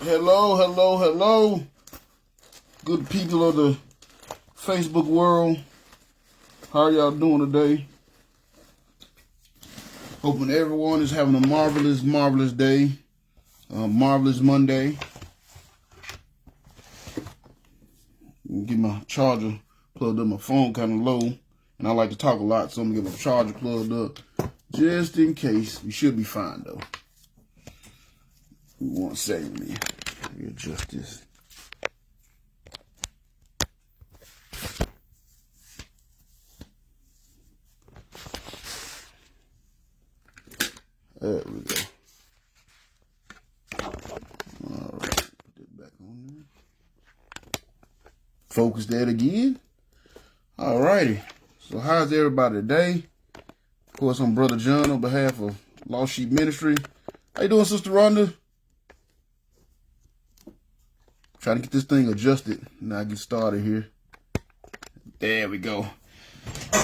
Hello. Good people of the Facebook world. How y'all doing today? Hoping everyone is having a marvelous day. Marvelous Monday. Get my charger plugged up. My phone kind of low. And I like to talk a lot, so I'm going to get my charger plugged up. Just in case. We should be fine, though. 1 second, man. Let me adjust this. There we go. All right, put that back on there. Focus that again. All righty. So how's everybody today? Of course, I'm Brother John on behalf of Lost Sheep Ministry. How you doing, Sister Rhonda? Trying to get this thing adjusted. Now I get started here. There we go.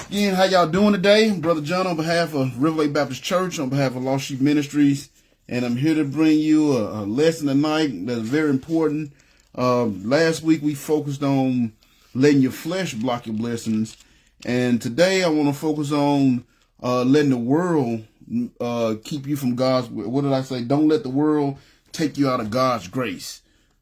Again, how y'all doing today? Brother John on behalf of River Lake Baptist Church, on behalf of Lost Sheep Ministries. And I'm here to bring you a lesson tonight that's very important. Last week we focused on letting your flesh block your blessings. And today I want to focus on letting the world keep you from God's, what did I say? Don't let the world take you out of God's grace.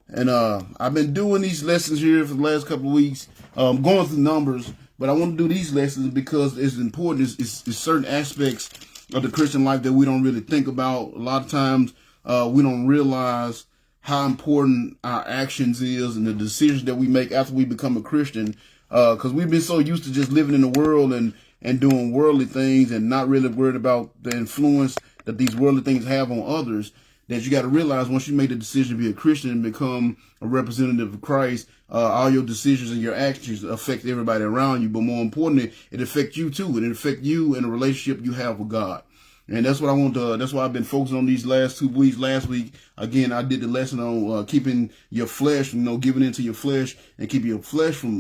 And I've been doing these lessons here for the last couple of weeks, going through numbers, but I want to do these lessons because it's important. It's certain aspects of the Christian life that we don't really think about. A lot of times we don't realize how important our actions is and the decisions that we make after we become a Christian, because we've been so used to just living in the world and doing worldly things and not really worried about the influence that these worldly things have on others. That you got to realize once you make the decision to be a Christian and become a representative of Christ, all your decisions and your actions affect everybody around you. But more importantly, it affects you too. It affects you and the relationship you have with God. And that's what I want to, that's why I've been focusing on these last 2 weeks. Last week, again, I did the lesson on keeping your flesh, giving into your flesh and keeping your flesh from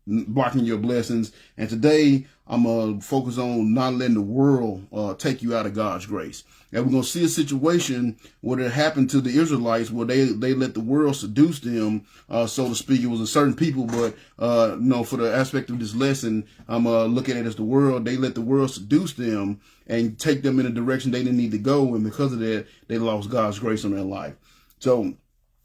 blocking your blessings. And today, I'm going to focus on not letting the world take you out of God's grace. And we're going to see a situation where it happened to the Israelites where they let the world seduce them, so to speak. It was a certain people, but, for the aspect of this lesson, I'm looking at it as the world. They let the world seduce them and take them in a direction they didn't need to go. And because of that, they lost God's grace in their life. So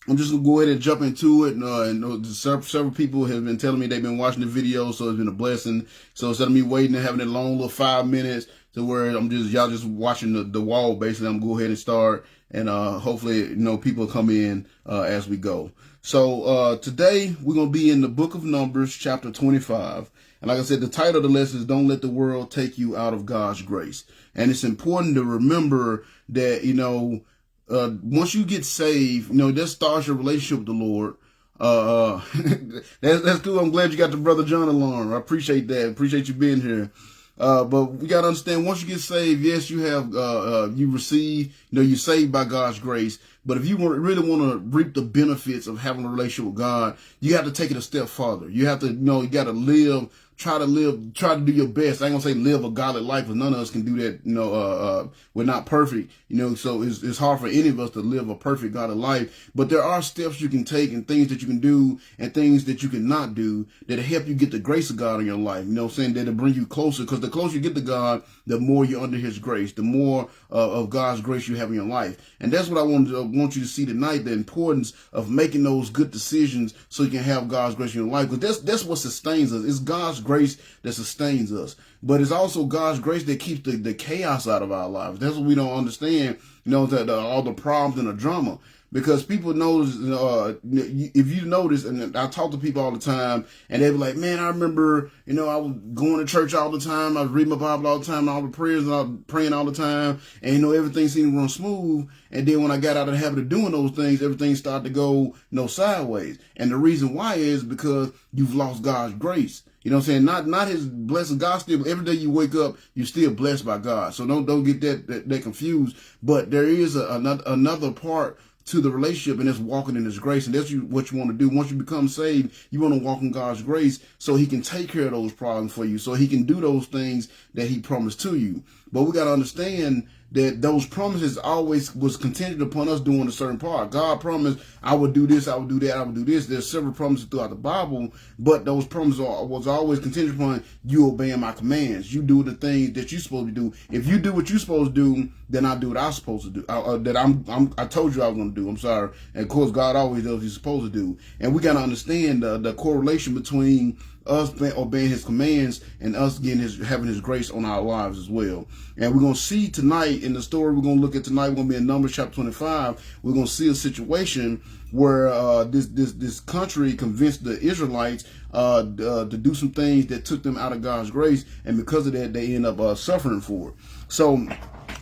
I'm just going to go ahead and jump into it. And several people have been telling me they've been watching the video, so it's been a blessing. So instead of me waiting and having that long little 5 minutes to where y'all just watching the wall, basically, I'm going to go ahead and start. And hopefully, people come in as we go. So today, we're going to be in the book of Numbers, chapter 25. And like I said, the title of the lesson is Don't Let the World Take You Out of God's Grace. And it's important to remember that, once you get saved, that starts your relationship with the Lord. That's cool. I'm glad you got the Brother John along. I appreciate that. Appreciate you being here. But we got to understand, once you get saved, yes, you have, you receive, you're saved by God's grace. But if you really want to reap the benefits of having a relationship with God, you have to take it a step farther. You have to, you got to try to do your best. I ain't gonna say live a godly life, because none of us can do that. We're not perfect, so it's hard for any of us to live a perfect godly life. But there are steps you can take and things that you can do and things that you cannot do that'll help you get the grace of God in your life. That'll bring you closer, because the closer you get to God, the more you're under His grace, the more of God's grace you have in your life. And that's what I want you to see tonight, the importance of making those good decisions so you can have God's grace in your life. Because that's what sustains us. It's God's grace that sustains us. But it's also God's grace that keeps the chaos out of our lives. That's what we don't understand, that all the problems and the drama. Because people notice, if you notice, and I talk to people all the time, and they be like, man, I remember, I was going to church all the time, I was reading my Bible all the time, all the prayers, and I was praying all the time, and, everything seemed to run smooth. And then when I got out of the habit of doing those things, everything started to go, sideways. And the reason why is because you've lost God's grace. Not His blessing. God still, every day you wake up, you're still blessed by God. So don't get that confused. But there is another part to the relationship, and that's walking in His grace. And that's what you want to do. Once you become saved, you want to walk in God's grace so He can take care of those problems for you, so He can do those things that He promised to you. But we got to understand that those promises always was contingent upon us doing a certain part. God promised, I would do this, I would do that, I would do this. There's several promises throughout the Bible, but those promises was always contingent upon you obeying my commands. You do the things that you're supposed to do. If you do what you're supposed to do, then I do what I'm supposed to do. I told you I was going to do. I'm sorry. And of course, God always does what He's supposed to do. And we got to understand the correlation between us obeying His commands and us having His grace on our lives as well. And we're going to see tonight in the story we're going to look at tonight, we're going to be in Numbers chapter 25. We're going to see a situation where this country convinced the Israelites to do some things that took them out of God's grace, and because of that, they end up suffering for it. So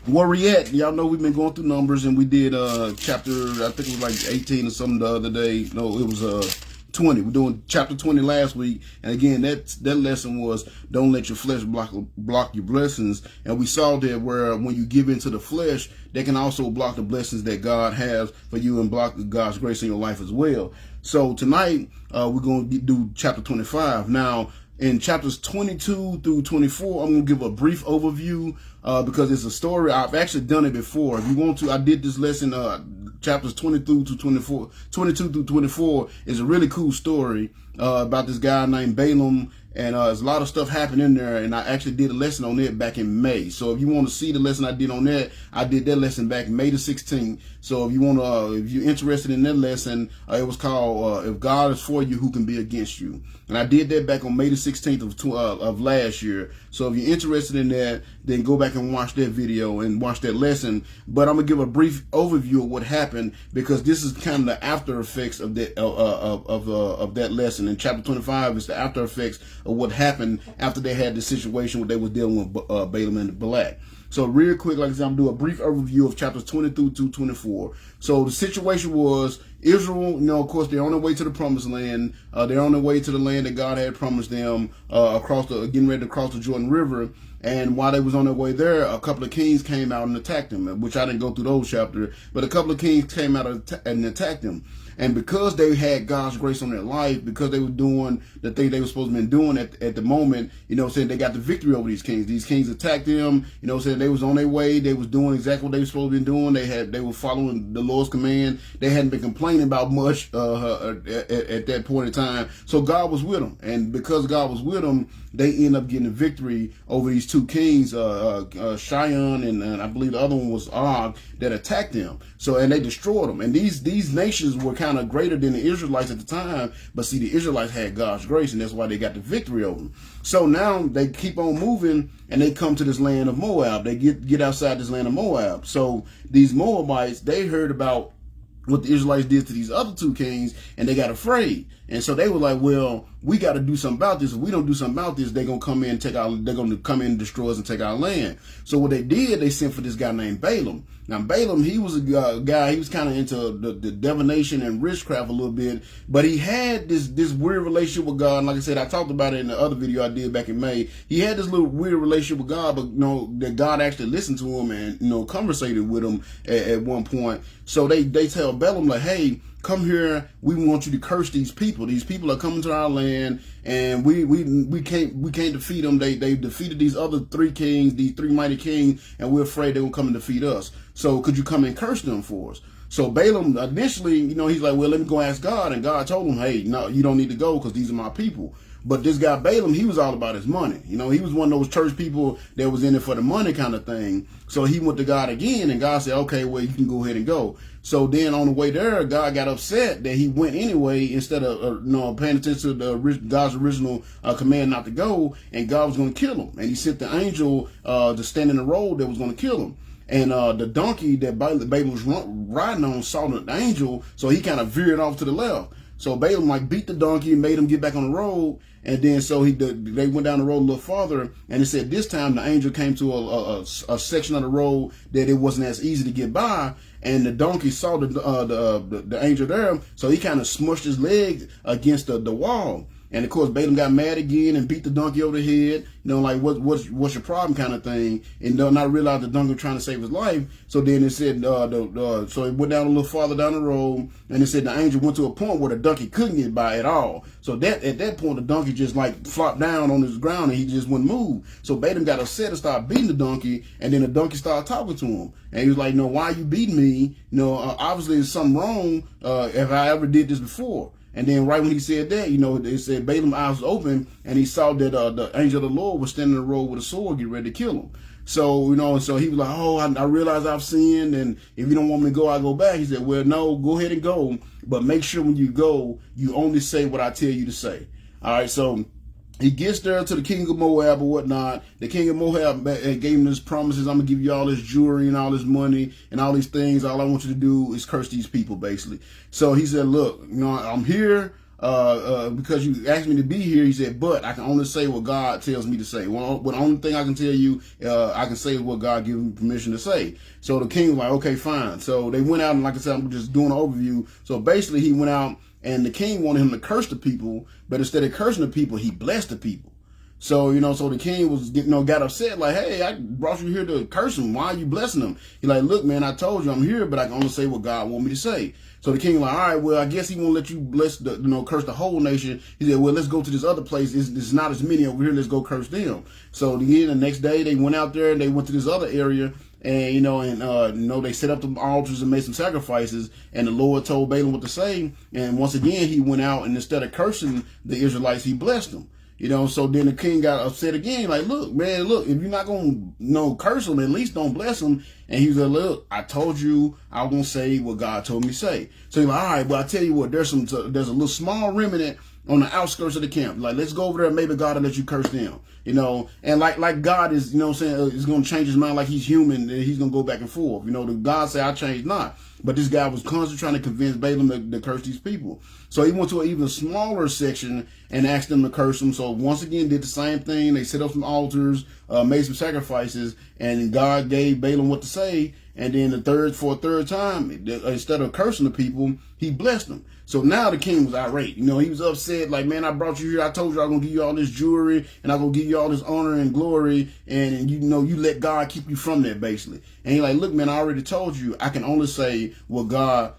where we at? Y'all know we've been going through Numbers, and we did chapter, I think it was like 18 or something the other day. No, it was 20. We're doing chapter 20 last week, and again, that lesson was don't let your flesh block your blessings. And we saw that where when you give into the flesh, they can also block the blessings that God has for you and block God's grace in your life as well. So tonight we're going to do chapter 25. Now, in chapters 22 through 24, I'm going to give a brief overview because it's a story. I've actually done it before. If you want to, I did this lesson, chapters 22 through 24 is a really cool story about this guy named Balaam. And there's a lot of stuff happened in there, and I actually did a lesson on it back in May. So if you want to see the lesson I did on that, I did that lesson back May the 16th. So if you want to, if you're interested in that lesson, it was called "If God is for you, who can be against you?" And I did that back on May the 16th of last year. So if you're interested in that, then go back and watch that video and watch that lesson. But I'm gonna give a brief overview of what happened because this is kind of the after effects of that of that lesson. In chapter 25 is the after effects of what happened after they had the situation where they was dealing with Balaam and Balak. So real quick, like I said, I'm going to do a brief overview of chapters 22 to 24. So the situation was Israel, of course, they're on their way to the promised land. They're on their way to the land that God had promised them, getting ready to cross the Jordan River. And while they was on their way there, a couple of kings came out and attacked them, which I didn't go through those chapters, but a couple of kings came out and attacked them. And because they had God's grace on their life, because they were doing the thing they were supposed to be doing at the moment, saying they got the victory over these kings. These kings attacked them, saying they was on their way. They was doing exactly what they were supposed to be doing. They were following the Lord's command. They hadn't been complaining about much at that point in time. So God was with them. And because God was with them, they end up getting a victory over these two kings, Shion and I believe the other one was Og, that attacked them. So, and they destroyed them. And these nations were kind of greater than the Israelites at the time, but see, the Israelites had God's grace, and that's why they got the victory over them. So now they keep on moving, and they come to this land of Moab. They get outside this land of Moab. So these Moabites, they heard about what the Israelites did to these other two kings, and they got afraid. And so they were like, well, we got to do something about this. If we don't do something about this, they're going to come in and destroy us and take our land. So what they did, they sent for this guy named Balaam. Now, Balaam, he was a guy, he was kind of into the divination and witchcraft a little bit, but he had this weird relationship with God. And like I said, I talked about it in the other video I did back in May. He had this little weird relationship with God, but that God actually listened to him and conversated with him at one point. So they tell Balaam, like, hey, come here, we want you to curse these people. These people are coming to our land, and we can't defeat them. They defeated these other three kings, these three mighty kings, and we're afraid they're gonna come and defeat us. So could you come and curse them for us? So Balaam initially, he's like, well, let me go ask God, and God told him, hey, no, you don't need to go because these are my people. But this guy Balaam, he was all about his money. He was one of those church people that was in it for the money kind of thing. So he went to God again, and God said, okay, well, you can go ahead and go. So then on the way there, God got upset that he went anyway instead of paying attention to God's original command not to go, and God was going to kill him. And he sent the angel to stand in the road that was going to kill him. And the donkey that Balaam was riding on saw the angel, so he kind of veered off to the left. So Balaam beat the donkey and made him get back on the road. And then so they went down the road a little farther, and it said this time the angel came to a section of the road that it wasn't as easy to get by, and the donkey saw the angel there, so he kind of smushed his leg against the wall. And of course, Balaam got mad again and beat the donkey over the head. Like what's your problem kind of thing. And not realize the donkey was trying to save his life. So then it said, so it went down a little farther down the road, and it said the angel went to a point where the donkey couldn't get by at all. So at that point, the donkey just like flopped down on his ground and he just wouldn't move. So Balaam got upset and started beating the donkey, and then the donkey started talking to him. And he was like, no, why are you beating me? Obviously there's something wrong if I ever did this before. And then right when he said that, they said Balaam's eyes was open and he saw that the angel of the Lord was standing in the road with a sword, getting ready to kill him. So, so he was like, oh, I realize I've sinned, and if you don't want me to go, I'll go back. He said, well, no, go ahead and go, but make sure when you go, you only say what I tell you to say. All right, so he gets there to the king of Moab or whatnot. The king of Moab gave him his promises. I'm going to give you all this jewelry and all this money and all these things. All I want you to do is curse these people, basically. So he said, look, I'm here because you asked me to be here. He said, but I can only say what God tells me to say. Well, the only thing I can tell you, I can say is what God gives me permission to say. So the king was like, okay, fine. So they went out, and like I said, I'm just doing an overview. So basically he went out, and the king wanted him to curse the people, but instead of cursing the people, he blessed the people. So, so the king was, got upset, like, hey, I brought you here to curse him. Why are you blessing him? He's like, look, man, I told you I'm here, but I can only say what God wants me to say. So the king was like, all right, well, I guess he won't let you bless curse the whole nation. He said, well, let's go to this other place. There's not as many over here. Let's go curse them. So again, the next day they went out there and they went to this other area. And, they set up the altars and made some sacrifices, and the Lord told Balaam what to say. And once again, he went out, and instead of cursing the Israelites, he blessed them. So then the king got upset again, like, look, man, if you're not going to curse them, at least don't bless them. And he was like, look, I told you I won't say what God told me to say. So he's like, all right, well, I tell you what, there's a little small remnant on the outskirts of the camp. Like, let's go over there, maybe God will let you curse them. And like God is, is going to change his mind, like he's human, and he's going to go back and forth. The God say, I changed not. But this guy was constantly trying to convince Balaam to curse these people. So he went to an even smaller section and asked them to curse them. So once again, did the same thing. They set up some altars, made some sacrifices, and God gave Balaam what to say. And then for a third time, instead of cursing the people, he blessed them. So now the king was irate. He was upset, like, man, I brought you here. I told you I'm going to give you all this jewelry, and I'm going to give you all this honor and glory. And, you let God keep you from that, basically. And he's like, look, man, I already told you I can only say what God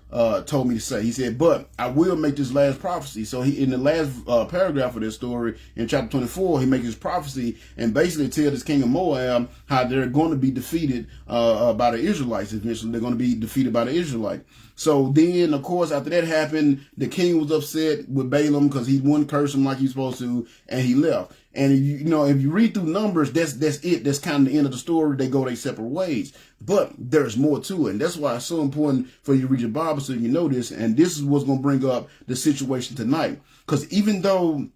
told me to say. He said, but I will make this last prophecy. So in the last paragraph of this story, in chapter 24, he makes his prophecy and basically tell this king of Moab how they're going to be defeated by the Israelites. Eventually, they're going to be defeated by the Israelites. So then, of course, after that happened, the king was upset with Balaam because he wouldn't curse him like he's supposed to, and he left. And if you read through Numbers, that's it. That's kind of the end of the story. They go their separate ways. But there's more to it. And that's why it's so important for you to read your Bible so you know this. And this is what's going to bring up the situation tonight. Because even though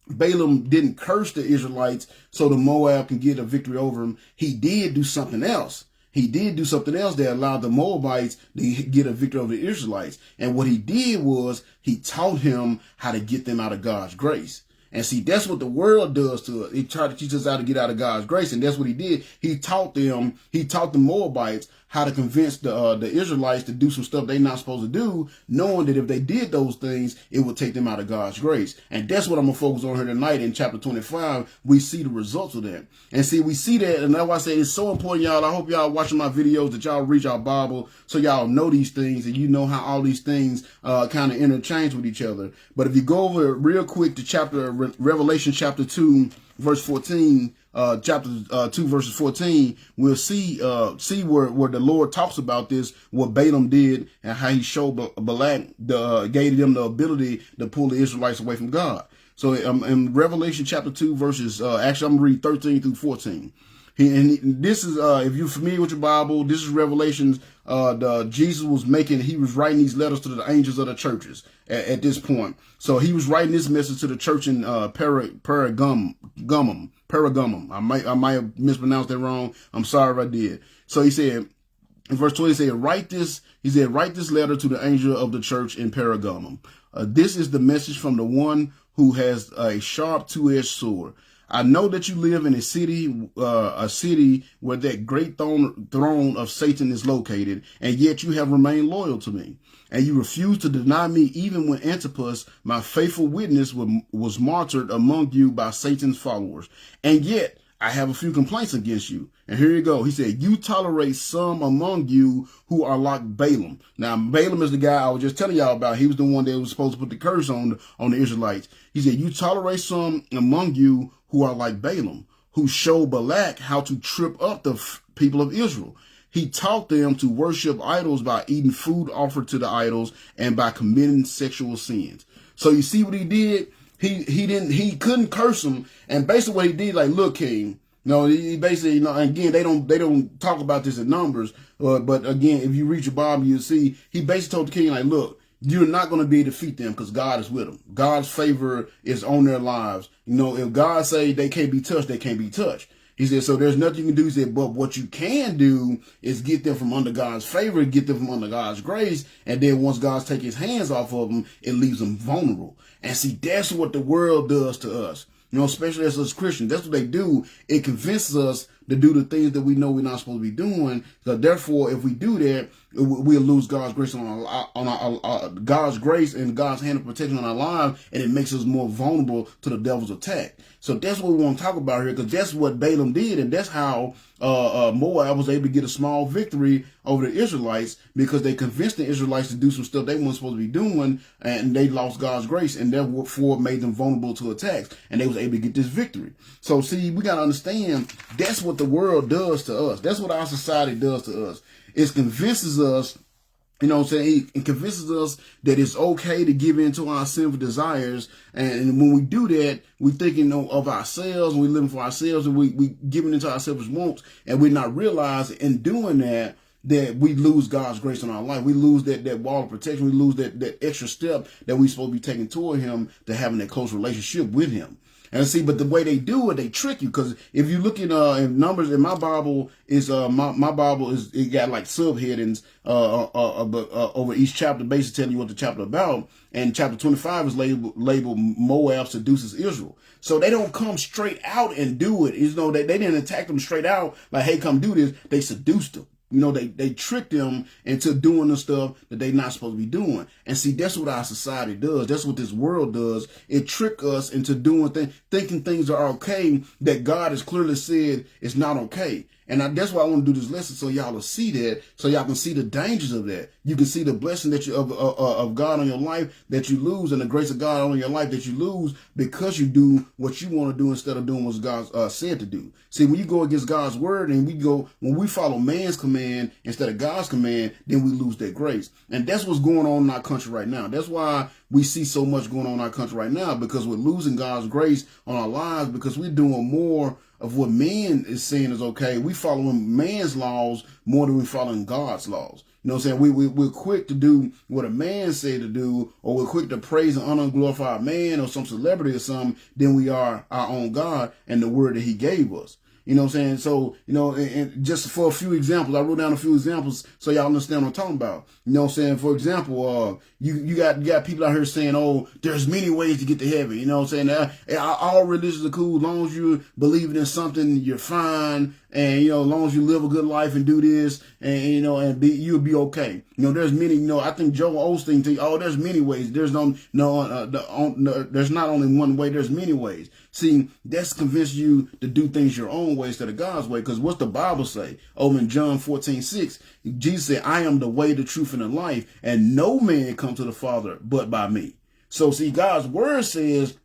Balaam didn't curse the Israelites so the Moab can get a victory over him, he did do something else. He did do something else that allowed the Moabites to get a victory over the Israelites. And what he did was he taught him how to get them out of God's grace. And see, that's what the world does to us. It tried to teach us how to get out of God's grace. And that's what he did. He taught the Moabites how to convince the Israelites to do some stuff they're not supposed to do, knowing that if they did those things, it would take them out of God's grace. And that's what I'm going to focus on here tonight in chapter 25. We see the results of that. And see, we see that, and that's why I say it's so important, y'all. I hope y'all watching my videos, that y'all read our Bible so y'all know these things and you know how all these things kind of interchange with each other. But if you go over real quick to Revelation chapter 2, verse 14, chapter 2 verses 14, we'll see where the Lord talks about this, what Balaam did and how he showed Balak, gave them the ability to pull the Israelites away from God. So in Revelation chapter 2 verses, actually I'm going to read 13 through 14. This is, if you're familiar with your Bible, this is Revelations. Jesus was he was writing these letters to the angels of the churches at this point. So he was writing this message to the church in Pergamum. I might have mispronounced that wrong. I'm sorry if I did. So he said, in verse 20, he said, write this letter to the angel of the church in Pergamum. This is the message from the one who has a sharp two-edged sword. I know that you live in a city where that great throne of Satan is located, and yet you have remained loyal to me. And you refuse to deny me even when Antipas, my faithful witness, was martyred among you by Satan's followers. And yet I have a few complaints against you. And here you go. He said, you tolerate some among you who are like Balaam. Now, Balaam is the guy I was just telling y'all about. He was the one that was supposed to put the curse on the Israelites. He said, you tolerate some among you who are like Balaam, who showed Balak how to trip up the people of Israel. He taught them to worship idols by eating food offered to the idols and by committing sexual sins. So you see what he did? He couldn't curse them. And basically what he did, like, look, king, he basically, again, they don't talk about this in Numbers, but again, if you read your Bible, you'll see he basically told the king, like, look, you're not going to be able to defeat them because God is with them. God's favor is on their lives. If God say they can't be touched, they can't be touched. He said, so there's nothing you can do. He said, but what you can do is get them from under God's favor, get them from under God's grace. And then once God takes his hands off of them, it leaves them vulnerable. And see, that's what the world does to us. Especially as us Christians, that's what they do. It convinces us to do the things that we know we're not supposed to be doing. So therefore, if we do that, we'll lose God's grace on our God's grace and God's hand of protection on our lives, and it makes us more vulnerable to the devil's attack. So that's what we want to talk about here, because that's what Balaam did, and that's how Moab was able to get a small victory over the Israelites, because they convinced the Israelites to do some stuff they weren't supposed to be doing, and they lost God's grace, and therefore made them vulnerable to attacks, and they was able to get this victory. So see, we got to understand that's what the world does to us. That's what our society does to us. It convinces us, it convinces us that it's okay to give in to our sinful desires. And when we do that, we're thinking of ourselves, we're living for ourselves, and we giving into our selfish wants, and we're not realizing in doing that we lose God's grace in our life. We lose that wall of protection. We lose that extra step that we're supposed to be taking toward him, to having that close relationship with him. And see, but the way they do it, they trick you. Because if you look in Numbers, in my Bible is my Bible is, it got like subheadings over each chapter, basically telling you what the chapter about. And chapter 25 is labeled Moab Seduces Israel. So they don't come straight out and do it. They didn't attack them straight out like, hey, come do this. They seduced them. They trick them into doing the stuff that they're not supposed to be doing. And see, that's what our society does. That's what this world does. It tricks us into doing things, thinking things are okay that God has clearly said is not okay. And that's why I want to do this lesson, so y'all will see that, so y'all can see the dangers of that. You can see the blessing that of God on your life that you lose, and the grace of God on your life that you lose because you do what you want to do instead of doing what God said to do. See, when you go against God's word and when we follow man's command instead of God's command, then we lose that grace. And that's what's going on in our country right now. That's why we see so much going on in our country right now, because we're losing God's grace on our lives because we're doing more of what man is saying is okay. We following man's laws more than we following God's laws. You know what I'm saying? We're quick to do what a man said to do, or we're quick to praise and honor and glorify a man or some celebrity or something, than we are our own God and the word that he gave us. You know what I'm saying? So, and just for a few examples, I wrote down a few examples so y'all understand what I'm talking about. You know what I'm saying? For example, you got people out here saying, oh, there's many ways to get to heaven. You know what I'm saying? All religions are cool. As long as you believe in something, you're fine. And, as long as you live a good life and do this, and, you'll be okay. There's many, I think Joel Osteen thinks, oh, there's many ways. There's there's not only one way, there's many ways. See, that's convinced you to do things your own way instead of God's way. Because what's the Bible say? Over in John 14:6, Jesus said, I am the way, the truth, and the life, and no man come to the Father but by me. So see, God's word says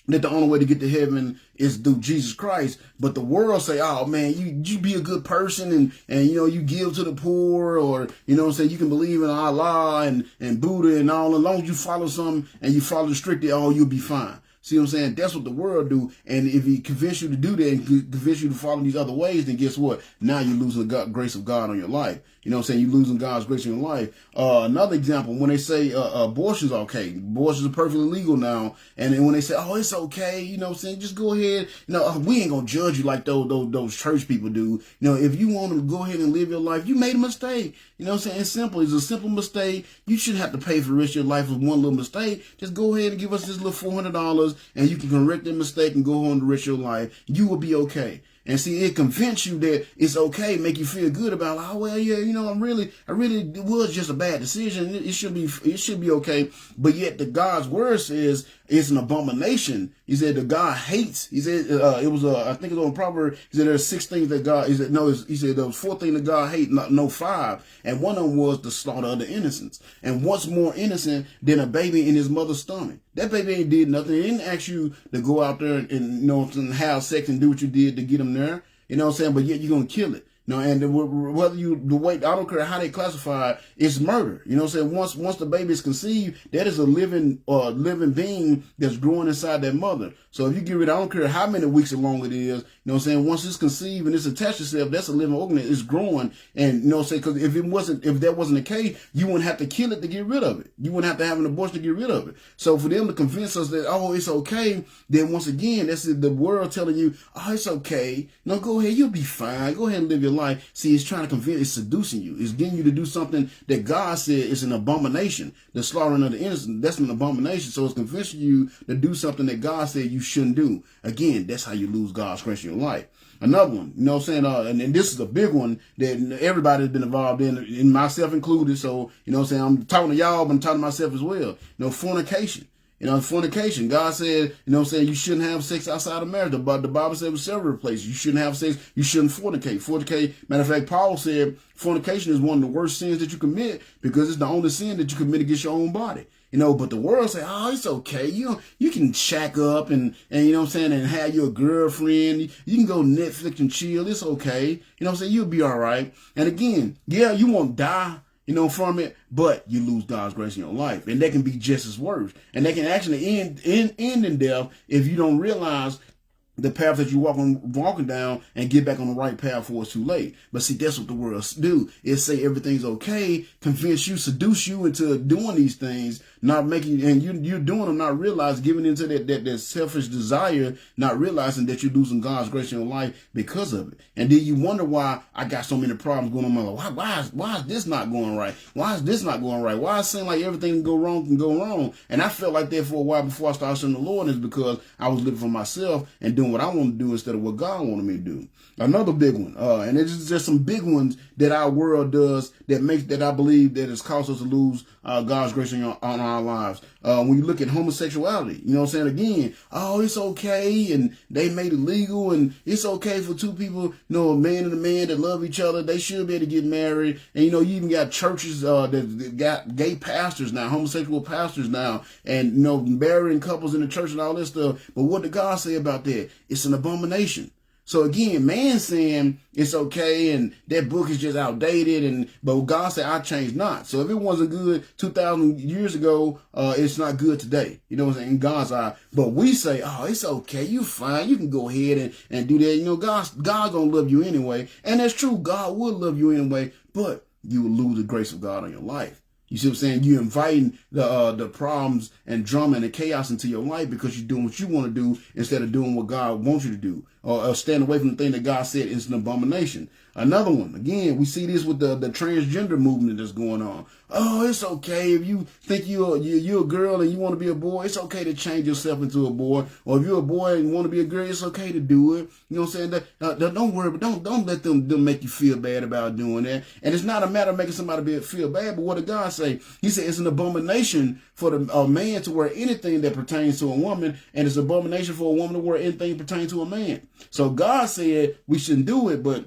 that the only way to get to heaven is through Jesus Christ. But the world say, oh man, you be a good person and you give to the poor, or, you can believe in Allah and Buddha and all. As long as you follow something and you follow strictly, you'll be fine. See what I'm saying? That's what the world do. And if he convince you to do that and convince you to follow these other ways, then guess what? Now you're losing the grace of God on your life. You know what I'm saying? You're losing God's grace in your life. Another example, when they say abortion's okay, abortions are perfectly legal now. And then when they say, oh, it's okay, you know what I'm saying? Just go ahead. We ain't going to judge you like those church people do. If you want to go ahead and live your life, you made a mistake. You know what I'm saying? It's simple. It's a simple mistake. You shouldn't have to pay for the rest of your life with one little mistake. Just go ahead and give us this little $400 and you can correct that mistake and go on to rest your life, you will be okay. And see, it convince you that it's okay, make you feel good about, oh, well, yeah, I really, it was just a bad decision. It should be okay. But yet the God's word says it's an abomination. He said the God hates. He said, it was, I think it was on Proverbs. He said there's 6 things that God, he said there was 4 things that God hates, no 5. And one of them was the slaughter of the innocents. And what's more innocent than a baby in his mother's stomach? That baby ain't did nothing. It didn't ask you to go out there and have sex and do what you did to get him there. You know what I'm saying? But yet you're going to kill it. And whether I don't care how they classify it, it's murder. You know what I'm saying? Once the baby is conceived, that is a living being that's growing inside that mother. So if you get rid of, I don't care how many weeks along it is, you know what I'm saying? Once it's conceived and it's attached itself, that's a living organism. It's growing. And you know what I'm saying? Because if that wasn't the case, you wouldn't have to kill it to get rid of it. You wouldn't have to have an abortion to get rid of it. So for them to convince us that, oh, it's okay, then once again, that's the world telling you, oh, it's okay. No, go ahead. You'll be fine. Go ahead and live your life. See, it's trying to convince, it's seducing you. It's getting you to do something that God said is an abomination. The slaughtering of the innocent, that's an abomination. So it's convincing you to do something that God said you shouldn't do. Again, that's how you lose God's grace in your life. Another one, you know what I'm saying? And this is a big one that everybody's been involved in myself included. So, you know what I'm saying? I'm talking to y'all, but I'm talking to myself as well. Fornication. Fornication. God said, you saying, you shouldn't have sex outside of marriage. But the Bible said in several places, you shouldn't have sex. You shouldn't fornicate. Matter of fact, Paul said fornication is one of the worst sins that you commit because it's the only sin that you commit against your own body. But the world say, oh, it's okay. You can shack up and you know what I'm saying, and have your girlfriend. You can go Netflix and chill. It's okay. You know what I'm saying? You'll be all right. And again, yeah, you won't die, from it, but you lose God's grace in your life. And that can be just as worse. And that can actually end in death if you don't realize the path that you're walking down and get back on the right path before it's too late. But see, that's what the world do. It say everything's okay, convince you, seduce you into doing these things, not making, and you're doing them, not realizing, giving into that selfish desire, not realizing that you're losing God's grace in your life because of it. And then you wonder why I got so many problems going on in my life. Why is this not going right? Why is this not going right? Why it seems like everything can go wrong? And I felt like that for a while before I started serving the Lord, is because I was living for myself and doing what I want to do instead of what God wanted me to do. Another big one, and it's just some big ones that our world does that I believe that has caused us to lose God's grace on our lives. When you look at homosexuality, you know what I'm saying? Again, oh, it's okay, and they made it legal, and it's okay for two people, a man and a man that love each other. They should be able to get married. And you even got churches that got gay pastors now, homosexual pastors now, and marrying couples in the church and all this stuff. But what did God say about that? It's an abomination. So again, man saying it's okay and that book is just outdated, but God said, I change not. So if it wasn't good 2,000 years ago, it's not good today. You know what I'm saying? In God's eye. But we say, oh, it's okay. You fine. You can go ahead and do that. God gonna love you anyway. And that's true. God will love you anyway, but you will lose the grace of God on your life. You see what I'm saying? You're inviting the problems and drama and the chaos into your life because you're doing what you want to do instead of doing what God wants you to do, or stand away from the thing that God said is an abomination. Another one, again, we see this with the transgender movement that's going on. Oh, it's okay if you think you're a girl and you want to be a boy. It's okay to change yourself into a boy. Or if you're a boy and you want to be a girl, it's okay to do it. You know what I'm saying? Don't worry, but don't let them make you feel bad about doing that. And it's not a matter of making somebody feel bad, but what did God say? He said it's an abomination for a man to wear anything that pertains to a woman, and it's an abomination for a woman to wear anything pertaining to a man. So God said we shouldn't do it, but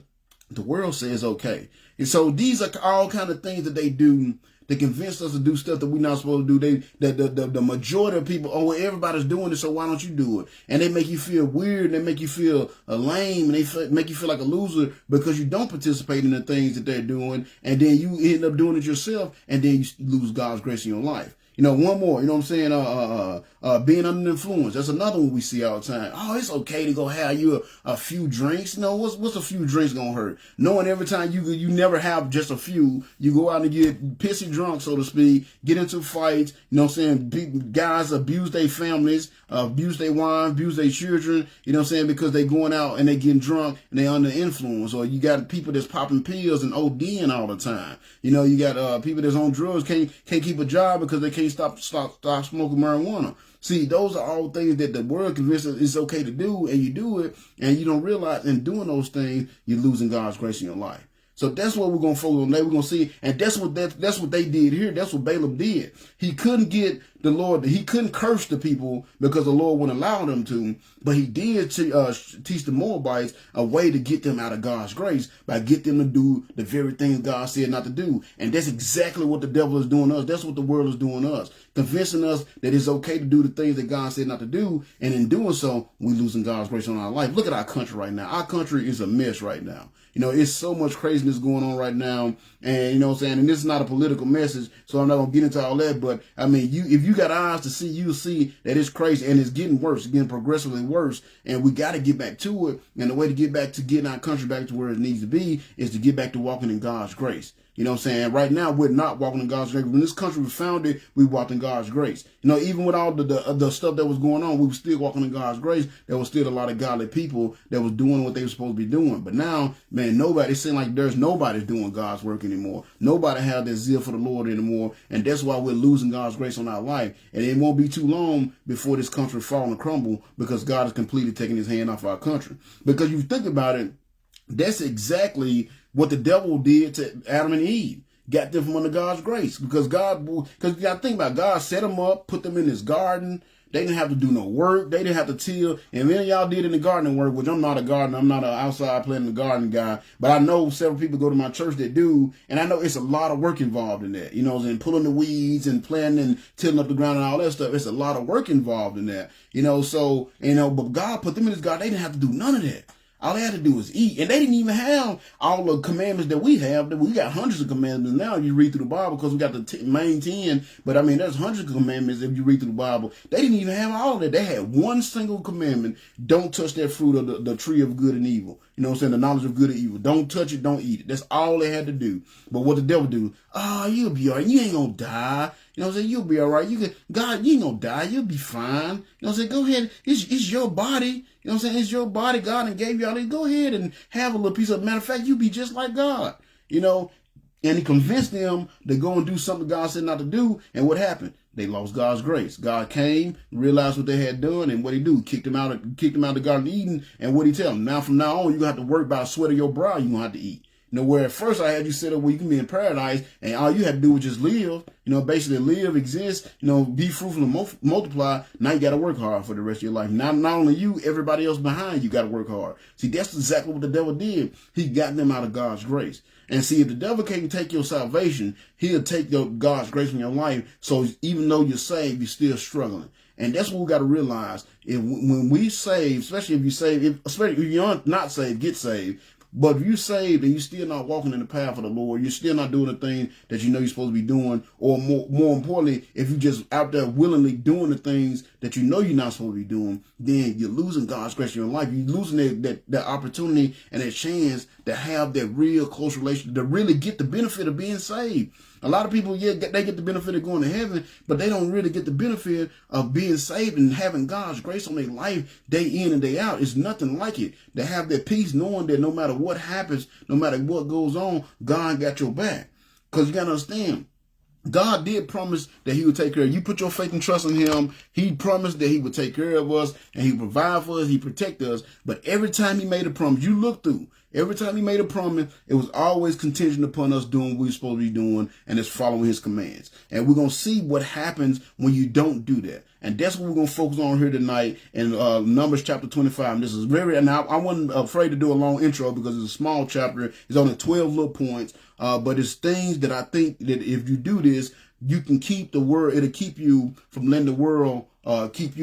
the world says okay. And so these are all kind of things that they do. They convince us to do stuff that we're not supposed to do. The majority of people, oh, well, everybody's doing it, so why don't you do it? And they make you feel weird, and they make you feel lame, and they make you feel like a loser because you don't participate in the things that they're doing, and then you end up doing it yourself, and then you lose God's grace in your life. One more, you know what I'm saying? Being under the influence. That's another one we see all the time. Oh, it's okay to go have you a few drinks. What's a few drinks gonna hurt? Knowing every time you never have just a few, you go out and get pissy drunk, so to speak, get into fights, you know what I'm saying? Guys abuse their families, abuse their wives, abuse their children, you know what I'm saying? Because they going out and they getting drunk and they under influence. Or you got people that's popping pills and ODing all the time. You got people that's on drugs, can't keep a job because they can't can't stop smoking marijuana. See, those are all things that the world convinces it's okay to do, and you do it, and you don't realize in doing those things, you're losing God's grace in your life. So that's what we're going to focus on. We're going to see. And that's what they did here. That's what Balaam did. He couldn't get the Lord. He couldn't curse the people because the Lord wouldn't allow them to. But he did teach the Moabites a way to get them out of God's grace by get them to do the very things God said not to do. And that's exactly what the devil is doing to us. That's what the world is doing to us. Convincing us that it's okay to do the things that God said not to do. And in doing so, we're losing God's grace on our life. Look at our country right now. Our country is a mess right now. You know, it's so much craziness going on right now. And, you know what I'm saying? And this is not a political message, so I'm not going to get into all that. But, I mean, if you got eyes to see, you'll see that it's crazy and it's getting worse. It's getting progressively worse. And we got to get back to it. And the way to get back to getting our country back to where it needs to be is to get back to walking in God's grace. You know what I'm saying? Right now, we're not walking in God's grace. When this country was founded, we walked in God's grace. You know, even with all the stuff that was going on, we were still walking in God's grace. There was still a lot of godly people that was doing what they were supposed to be doing. But now, man, it seems like there's nobody doing God's work anymore. Nobody has that zeal for the Lord anymore. And that's why we're losing God's grace on our life. And it won't be too long before this country fall and crumble because God is completely taking his hand off our country. Because you think about it, that's exactly what the devil did to Adam and Eve. Got them from under God's grace. Because you got to think about it, God set them up, put them in his garden. They didn't have to do no work. They didn't have to till. And many of y'all did in the gardening work, which I'm not a gardener. I'm not an outside planting the garden guy. But I know several people go to my church that do. And I know it's a lot of work involved in that. You know, and pulling the weeds and planting and tilling up the ground and all that stuff. It's a lot of work involved in that. You know, so, you know, but God put them in his garden. They didn't have to do none of that. All they had to do was eat. And they didn't even have all the commandments that we have. We got hundreds of commandments now. You read through the Bible because we got the main 10. But I mean, there's hundreds of commandments if you read through the Bible. They didn't even have all of that. They had one single commandment. Don't touch that fruit of the tree of good and evil. You know what I'm saying? The knowledge of good and evil. Don't touch it. Don't eat it. That's all they had to do. But what the devil do? Oh, you'll be all right. You ain't going to die. You know what I'm saying? You'll be all right. God, you ain't going to die. You'll be fine. You know what I'm saying? Go ahead. It's your body. You know what I'm saying? It's your body. God and gave you all this. Go ahead and have a little piece of. Matter of fact, you be just like God. You know? And he convinced them to go and do something God said not to do. And what happened? They lost God's grace. God came, realized what they had done, and what he do? Kicked them out of the Garden of Eden. And what he tell them? Now from now on, you have to work by the sweat of your brow. You're going to have to eat. You know, where at first I had you set up where you can be in paradise and all you had to do was just live, you know, basically live, exist, you know, be fruitful and multiply. Now you got to work hard for the rest of your life. Not only you, everybody else behind you got to work hard. See, that's exactly what the devil did. He got them out of God's grace. And see, if the devil can't take your salvation, he'll take God's grace from your life. So even though you're saved, you're still struggling. And that's what we got to realize. When we save, especially if you're not saved, get saved. But if you're saved and you're still not walking in the path of the Lord, you're still not doing the thing that you know you're supposed to be doing, or more importantly, if you're just out there willingly doing the things that you know you're not supposed to be doing, then you're losing God's grace in your life. You're losing that opportunity and that chance to have that real close relationship, to really get the benefit of being saved. A lot of people, they get the benefit of going to heaven, but they don't really get the benefit of being saved and having God's grace on their life day in and day out. It's nothing like it. To have that peace knowing that no matter what happens, no matter what goes on, God got your back. Because you got to understand, God did promise that he would take care of you. You put your faith and trust in him. He promised that he would take care of us and he would provide for us. He protect us. But every time he made a promise, you look through. Every time he made a promise, it was always contingent upon us doing what we're supposed to be doing, and it's following his commands. And we're going to see what happens when you don't do that. And that's what we're going to focus on here tonight in Numbers chapter 25. And this is and I wasn't afraid to do a long intro because it's a small chapter. It's only 12 little points. But it's things that I think that if you do this, you can keep the word. It'll keep you from letting the world if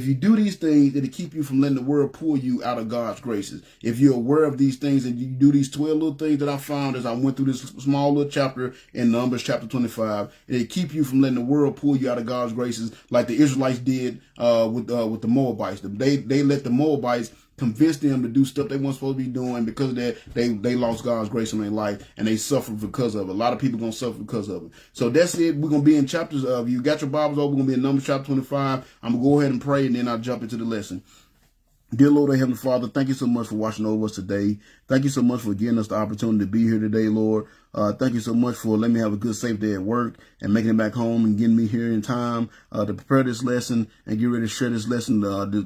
you do these things, it'll keep you from letting the world pull you out of God's graces. If you're aware of these things and you do these 12 little things that I found as I went through this small little chapter in Numbers chapter 25, it'll keep you from letting the world pull you out of God's graces like the Israelites did with the Moabites. They let the Moabites convince them to do stuff they weren't supposed to be doing. Because of that, they lost God's grace in their life and they suffered because of it. A lot of people going to suffer because of it. So that's it. We're going to be in chapters of, you got your Bibles open, we're going to be in Numbers chapter 25. I'm going to go ahead and pray and then I'll jump into the lesson. Dear Lord and Heavenly Father, thank you so much for watching over us today. Thank you so much for giving us the opportunity to be here today, Lord. Thank you so much for letting me have a good, safe day at work and making it back home and getting me here in time to prepare this lesson and get ready to share this lesson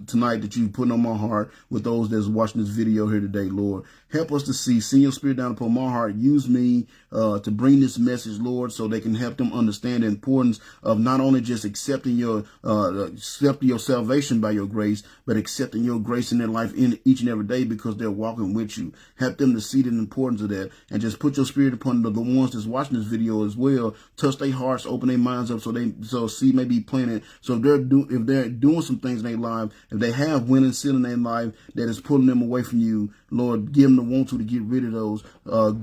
tonight that you put on my heart with those that's watching this video here today, Lord. Help us to send your spirit down upon my heart. Use me to bring this message, Lord, so they can help them understand the importance of not only just accepting your salvation by your grace, but accepting your grace in their life in each and every day because they're walking with you. Help them to see the importance of that and just put your spirit upon the ones that's watching this video as well. Touch their hearts, open their minds up so seed may be planted. So if they're doing some things in their life, if they have wind and seal in their life that is pulling them away from you, Lord, give them the want to get rid of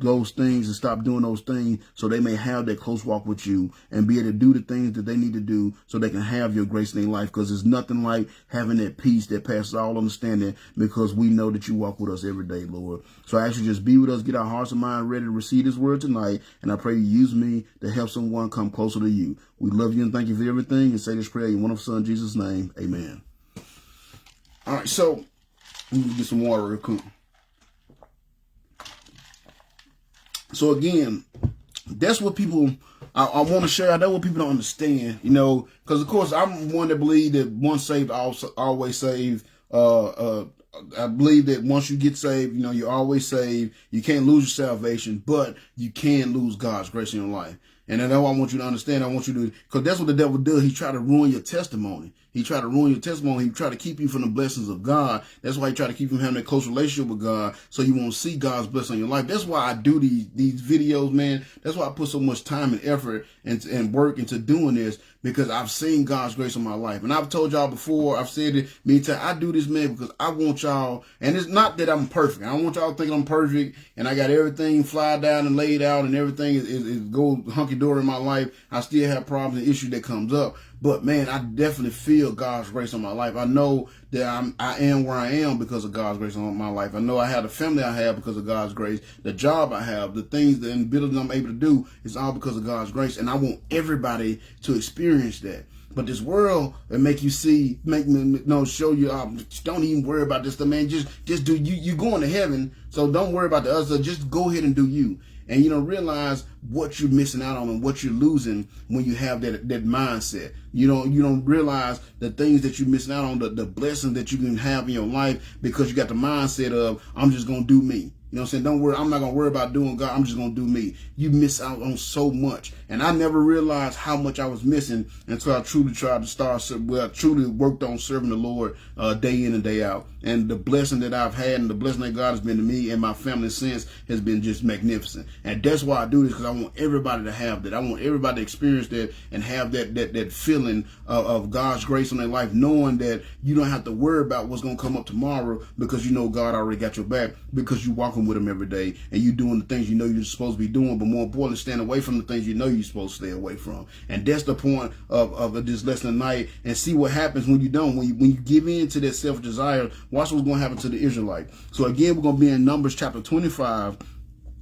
those things and stop doing those things so they may have that close walk with you and be able to do the things that they need to do so they can have your grace in their life, because there's nothing like having that peace that passes all understanding, because we know that you walk with us every day, Lord. So I ask you just be with us, get our hearts and minds ready to receive this word tonight, and I pray you use me to help someone come closer to you. We love you and thank you for everything, and say this prayer in your wonderful Son, Jesus' name. Amen. All right, so let me get some water real quick. So again, that's what people, I want to share. That's what people don't understand, because of course I'm one that believe that once saved, always saved. I believe that once you get saved, you're always saved. You can't lose your salvation, but you can lose God's grace in your life. And that's what I want you to understand. I want you to, because that's what the devil does. He try to ruin your testimony. He try to ruin your testimony. He try to keep you from the blessings of God. That's why he try to keep you from having a close relationship with God, so you won't see God's blessing on your life. That's why I do these videos, man. That's why I put so much time and effort and work into doing this, because I've seen God's grace on my life. And I've told y'all before, I've said it many times, I do this, man, because I want y'all, and it's not that I'm perfect. I don't want y'all thinking I'm perfect and I got everything fly down and laid out and everything is go hunky-dory in my life. I still have problems and issues that comes up. But man, I definitely feel God's grace on my life. I know that I am where I am because of God's grace on my life. I know I have the family I have because of God's grace. The job I have, the things and abilities I'm able to do is all because of God's grace. And I want everybody to experience that. But this world will make you show you, don't even worry about this stuff, man. Just do you. You're going to heaven, so don't worry about the other. Just go ahead and do you. And you don't realize what you're missing out on and what you're losing when you have that mindset. You don't realize the things that you're missing out on, the blessings that you can have in your life, because you got the mindset of, I'm just going to do me. You know what I'm saying? Don't worry. I'm not going to worry about doing God. I'm just going to do me. You miss out on so much. And I never realized how much I was missing until I truly truly worked on serving the Lord day in and day out. And the blessing that I've had and the blessing that God has been to me and my family since has been just magnificent. And that's why I do this, because I want everybody to have that. I want everybody to experience that and have that feeling of God's grace on their life, knowing that you don't have to worry about what's going to come up tomorrow, because you know God already got your back, because you walking with him every day and you doing the things you know you're supposed to be doing, but more importantly, stand away from the things you know you're supposed to stay away from. And that's the point of this lesson tonight. And see what happens when you don't, when you give in to that self-desire. Watch what's going to happen to the Israelite. So again, we're going to be in Numbers chapter 25.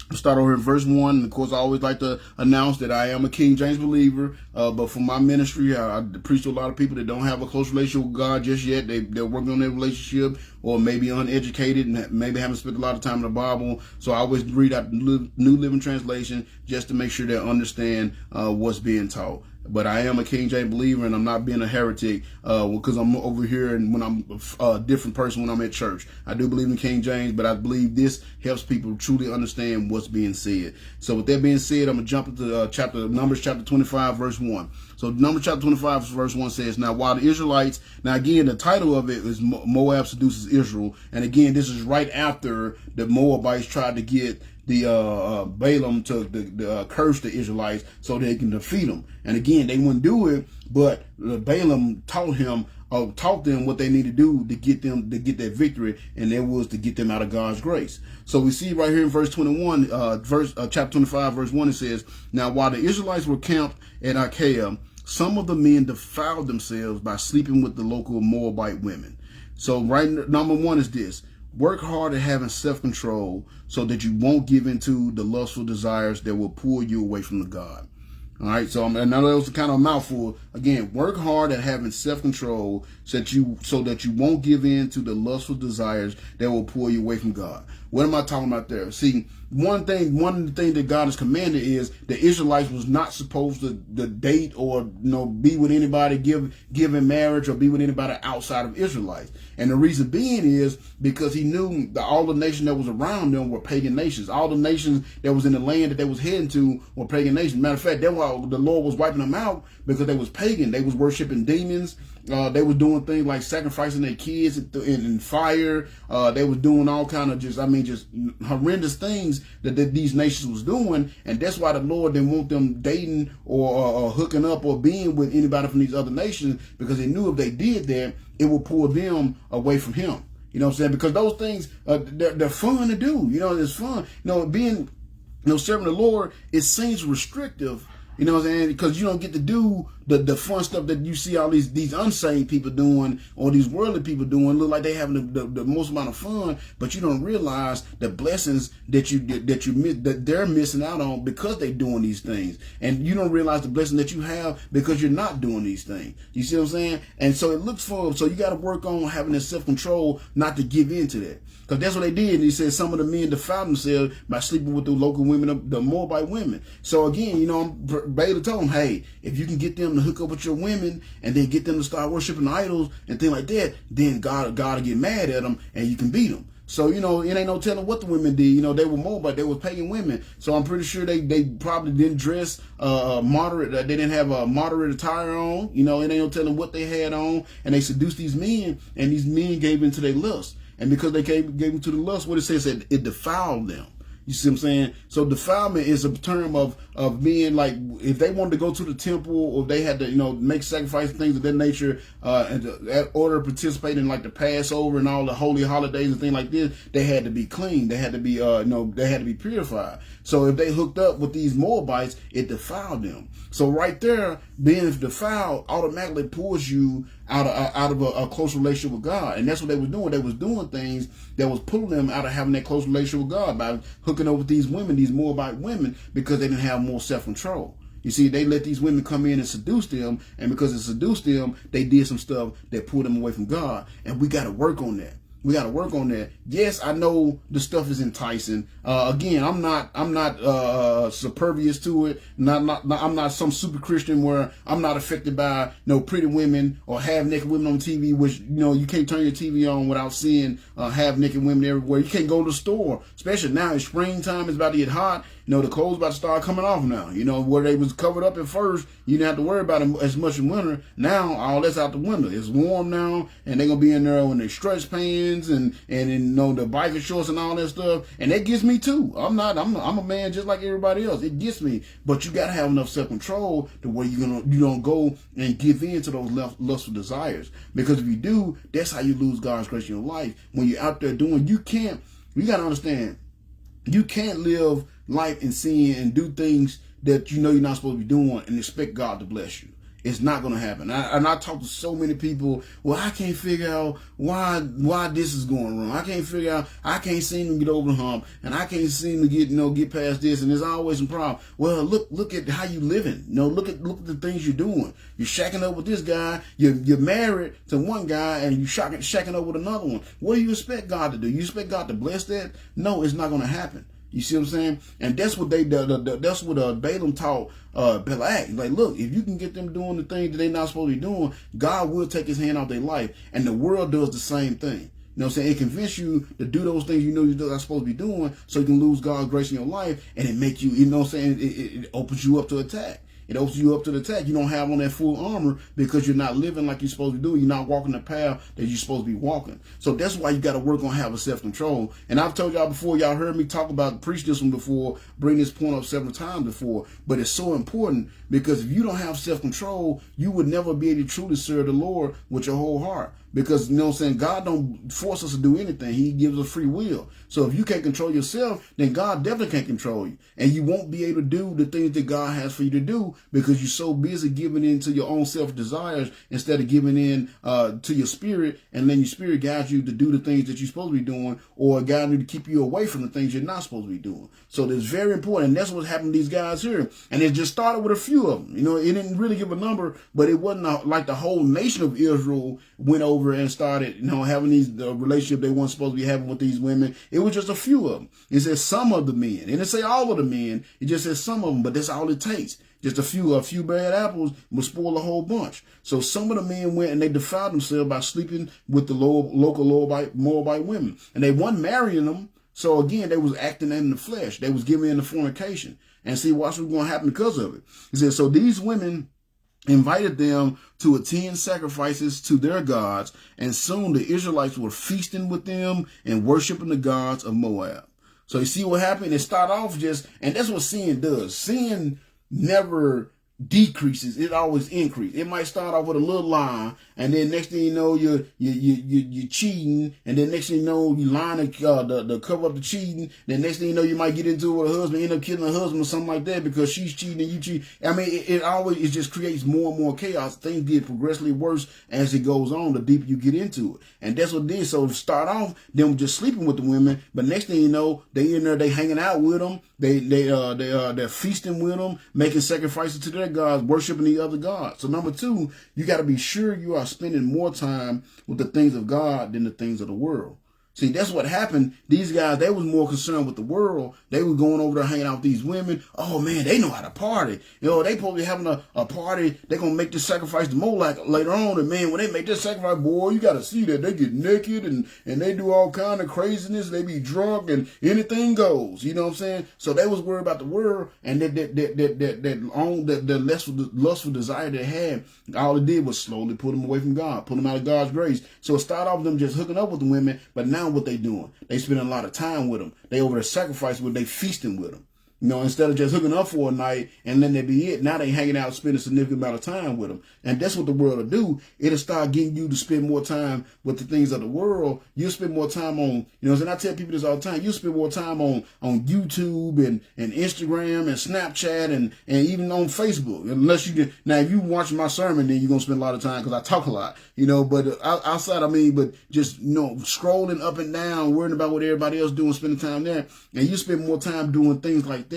We'll start over in verse 1. And of course, I always like to announce that I am a King James believer. But for my ministry, I preach to a lot of people that don't have a close relationship with God just yet. They're working on their relationship, or maybe uneducated and maybe haven't spent a lot of time in the Bible. So I always read out the New Living Translation just to make sure they understand what's being taught. But I am a King James believer, and I'm not being a heretic because I'm over here and when I'm a different person when I'm at church. I do believe in King James, but I believe this helps people truly understand what's being said. So with that being said, I'm going to jump into Numbers chapter 25, verse 1. So Numbers chapter 25, verse 1 says, now while the Israelites, now again, the title of it is Moab Seduces Israel. And again, this is right after the Moabites tried to get the Balaam to curse the Israelites so they can defeat them. And again, they wouldn't do it, but Balaam taught them what they need to do to get that victory, and that was to get them out of God's grace. So we see right here in verse 21, chapter 25, verse 1, it says, now while the Israelites were camped at Achaia, some of the men defiled themselves by sleeping with the local Moabite women. So number one is this: work hard at having self-control so that you won't give into the lustful desires that will pull you away from the God. All right, so I know that was kind of a mouthful. Again, work hard at having self-control so that you won't give in to the lustful desires that will pull you away from God. What am I talking about there? See, one of the things that God has commanded is the Israelites was not supposed to date or be with anybody, give in marriage, or be with anybody outside of Israelites. And the reason being is because he knew that all the nations that was around them were pagan nations. All the nations that was in the land that they was heading to were pagan nations. Matter of fact, that's why the Lord was wiping them out, because they was pagan. They was worshiping demons. They was doing things like sacrificing their kids in fire. They was doing all kind of just horrendous things that these nations was doing. And that's why the Lord didn't want them dating or hooking up or being with anybody from these other nations, because he knew if they did that, it would pull them away from him. You know what I'm saying? Because those things, they're fun to do. It's fun. Being, serving the Lord, it seems restrictive. You know what I'm saying? Because you don't get to do the fun stuff that you see all these unsaved people doing, or these worldly people doing. Look like they having the most amount of fun, but you don't realize the blessings that they're missing out on because they're doing these things, and you don't realize the blessing that you have because you're not doing these things. You see what I'm saying? And so it looks fun. So you got to work on having that self-control, not to give in to that. Because that's what they did. And he said some of the men defiled themselves by sleeping with the local women, the Moabite women. So again, Balaam told them, hey, if you can get them to hook up with your women and then get them to start worshiping idols and things like that, then God will get mad at them and you can beat them. So, it ain't no telling what the women did. They were Moabite. They were pagan women. So I'm pretty sure they probably didn't dress moderate. They didn't have a moderate attire on. It ain't no telling what they had on. And they seduced these men, and these men gave into their lust. And because they gave into the lust, what it says, it defiled them. You see what I'm saying? So defilement is a term of being like, if they wanted to go to the temple, or they had to, make sacrifices, things of that nature, and in order to participate in like the Passover and all the holy holidays and things like this, they had to be clean. They had to be, they had to be purified. So if they hooked up with these Moabites, it defiled them. So right there, being defiled automatically pulls you out of a close relationship with God. And that's what they were doing. They was doing things that was pulling them out of having that close relationship with God by hooking up with these women, these Moabite women, because they didn't have more self-control. You see, they let these women come in and seduce them, and because it seduced them, they did some stuff that pulled them away from God. And we got to work on that. We got to work on that. Yes, I know the stuff is enticing. Again, I'm not supervious to it. I'm not some super Christian where I'm not affected by pretty women or half naked women on TV, which you can't turn your TV on without seeing half naked women everywhere. You can't go to the store, especially now it's springtime. It's about to get hot. The clothes about to start coming off now. Where they was covered up at first, you didn't have to worry about them as much in winter. Now all that's out the window. It's warm now, and they're gonna be in there in their stretch pants and the biker shorts and all that stuff. And that gets me too. I'm a man just like everybody else. It gets me, but you gotta have enough self-control to where you don't go and give in to those lustful desires. Because if you do, that's how you lose God's grace in your life. When you're out there doing, you gotta understand, you can't live life in sin and do things that you're not supposed to be doing and expect God to bless you. It's not going to happen. I talk to so many people. Well, I can't figure out why this is going wrong. I can't seem to get over the hump, and I can't seem to get past this, and there's always a problem. Well, look at how you living. Look at the things you're doing. You're shacking up with this guy. You're married to one guy, and you're shacking up with another one. What do you expect God to do? You expect God to bless that? No, it's not going to happen. You see what I'm saying? And that's what that's what Balaam taught Balak. Like, look, if you can get them doing the things that they're not supposed to be doing, God will take his hand off their life. And the world does the same thing. You know what I'm saying? It convinces you to do those things you're not supposed to be doing, so you can lose God's grace in your life, and it make you, it opens you up to attack. It opens you up to the attack. You don't have on that full armor because you're not living like you're supposed to do. You're not walking the path that you're supposed to be walking. So that's why you got to work on having self-control. And I've told y'all before, y'all heard me preach this one before, bring this point up several times before. But it's so important because if you don't have self-control, you would never be able to truly serve the Lord with your whole heart. Because, God don't force us to do anything. He gives us free will. So if you can't control yourself, then God definitely can't control you. And you won't be able to do the things that God has for you to do because you're so busy giving in to your own self-desires instead of giving in to your spirit, and then your spirit guides you to do the things that you're supposed to be doing, or guide you to keep you away from the things you're not supposed to be doing. So it's very important. And that's what happened to these guys here. And it just started with a few of them. It didn't really give a number, but it wasn't like the whole nation of Israel went over over and started, having these relationship they weren't supposed to be having with these women. It was just a few of them. It says some of the men. It didn't say all of the men. It just says some of them, but that's all it takes. Just a few bad apples will spoil a whole bunch. So some of the men went and they defiled themselves by sleeping with the local Moabite women. And they weren't marrying them. So again, they was acting in the flesh. They was giving in the fornication. And see, watch what's going to happen because of it. He said, so these women invited them to attend sacrifices to their gods, and soon the Israelites were feasting with them and worshiping the gods of Moab. So you see what happened? It started off and that's what sin does. Sin never decreases, it always increases. It might start off with a little lie, and then next thing you know, you're cheating, and then next thing you know, you lying to cover up the cheating. Then next thing you know, you might get into it with a husband, end up killing a husband or something like that because she's cheating and you cheat. I mean, it just creates more and more chaos. Things get progressively worse as it goes on, the deeper you get into it. And that's what it did. So to start off, them just sleeping with the women, but next thing you know, they in there, they hanging out with them, they're feasting with them, making sacrifices to their gods, worshiping the other gods. So number two, you got to be sure you are spending more time with the things of God than the things of the world. See, that's what happened. These guys, they was more concerned with the world. They were going over there hanging out with these women. Oh, man, they know how to party. They probably having a party. They're going to make this sacrifice to Moloch later on. And, man, when they make this sacrifice, boy, you got to see that. They get naked and they do all kind of craziness. They be drunk and anything goes. You know what I'm saying? So they was worried about the world and that lustful desire they had. All it did was slowly put them away from God, put them out of God's grace. So it started off with them just hooking up with the women, but now what they doing? They spending a lot of time with them. They over there sacrificing with them. They feasting with them. Instead of just hooking up for a night and then they be it. Now they hanging out, spending a significant amount of time with them. And that's what the world will do. It'll start getting you to spend more time with the things of the world. You'll spend more time on, and I tell people this all the time, you spend more time on YouTube and Instagram and Snapchat and even on Facebook. Unless you can, now if you watch my sermon, then you're going to spend a lot of time because I talk a lot, but outside, but just, scrolling up and down, worrying about what everybody else doing, spending time there. And you spend more time doing things like that,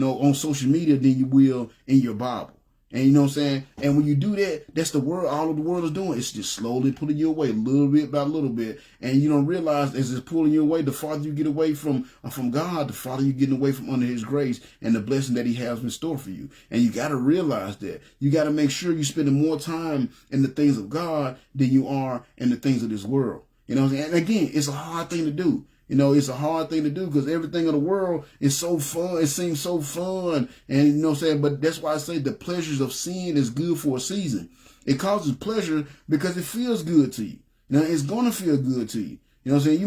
on social media than you will in your Bible. And you know what I'm saying? And when you do that, that's the world, all of the world is doing. It's just slowly pulling you away, little bit by little bit. And you don't realize as it's pulling you away, the farther you get away from God, the farther you're getting away from under his grace and the blessing that he has in store for you. And you got to realize that. You got to make sure you're spending more time in the things of God than you are in the things of this world. You know what I'm saying? And again, it's a hard thing to do. It's a hard thing to do because everything in the world is so fun. It seems so fun. And you know what I'm saying? But that's why I say the pleasures of sin is good for a season. It causes pleasure because it feels good to you. It's going to feel good to you. You know what I'm saying?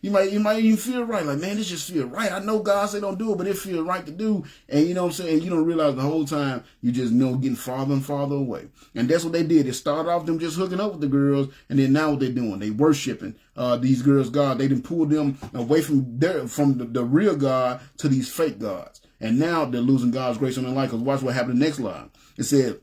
You might even feel right. Like, man, this just feel right. I know God say don't do it, but it feel right to do. And you know what I'm saying? You don't realize the whole time you just getting farther and farther away. And that's what they did. They started off them just hooking up with the girls, and then now what they doing? They worshiping these girls' God. They didn't pull them away from the real God to these fake gods. And now they're losing God's grace on their life. Because watch what happened in the next line. It said,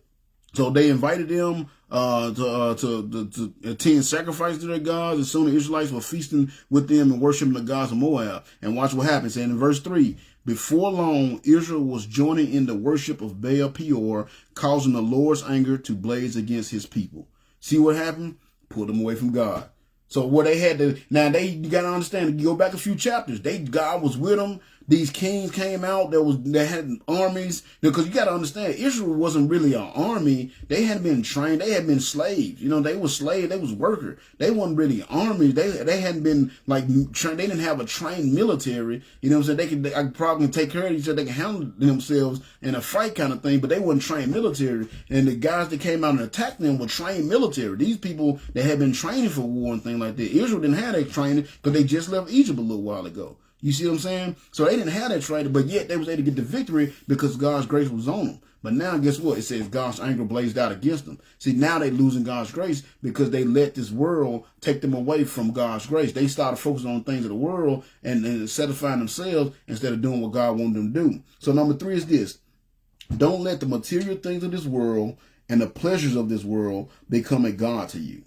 so they invited them to attend sacrifice to their gods, and soon the Israelites were feasting with them and worshiping the gods of Moab. And watch what happens. And in verse 3, before long, Israel was joining in the worship of Baal Peor, causing the Lord's anger to blaze against his people. See what happened? Pulled them away from God. So what they had to, you got to understand, you go back a few chapters, God was with them. These kings came out. They had armies, because you got to understand, Israel wasn't really an army. They hadn't been trained. They had been slaves. They were slaves. They was workers. They weren't really armies. They hadn't been trained. They didn't have a trained military. You know what I'm saying? They could probably take care of each other. They can handle themselves in a fight kind of thing, but they weren't trained military. And the guys that came out and attacked them were trained military. These people that had been training for war and things like that. Israel didn't have that training because they just left Egypt a little while ago. You see what I'm saying? So they didn't have that training, but yet they was able to get the victory because God's grace was on them. But now, guess what? It says God's anger blazed out against them. See, now they losing God's grace because they let this world take them away from God's grace. They started focusing on things of the world and satisfying themselves instead of doing what God wanted them to do. So number 3 is this. Don't let the material things of this world and the pleasures of this world become a God to you.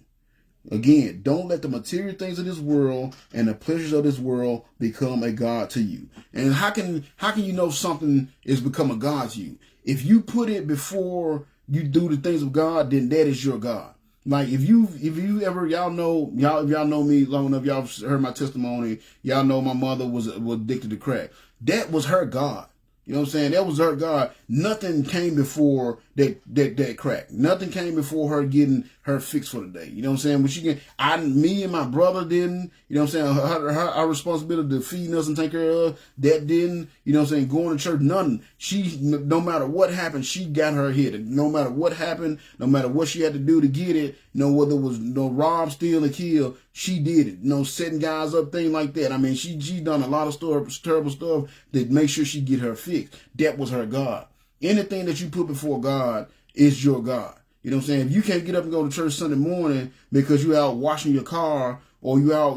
Again, don't let the material things of this world and the pleasures of this world become a God to you. And how can you know something is become a God to you? If you put it before you do the things of God, then that is your God. Like if you ever, if y'all know me long enough, y'all heard my testimony, y'all know my mother was addicted to crack. That was her God. You know what I'm saying? That was her God. Nothing came before that crack. Nothing came before her getting her fix for the day. You know what I'm saying? When me and my brother didn't, you know what I'm saying? Our responsibility to feed us and take care of, that didn't, you know what I'm saying? Going to church, nothing. No matter what happened, she got her hit. No matter what happened, no matter what she had to do to get it, whether it was rob, steal, or kill, she did it. Setting guys up, things like that. I mean, she done a lot of terrible stuff to make sure she get her fixed. That was her God. Anything that you put before God is your God. You know what I'm saying? If you can't get up and go to church Sunday morning because you're out washing your car, or you out,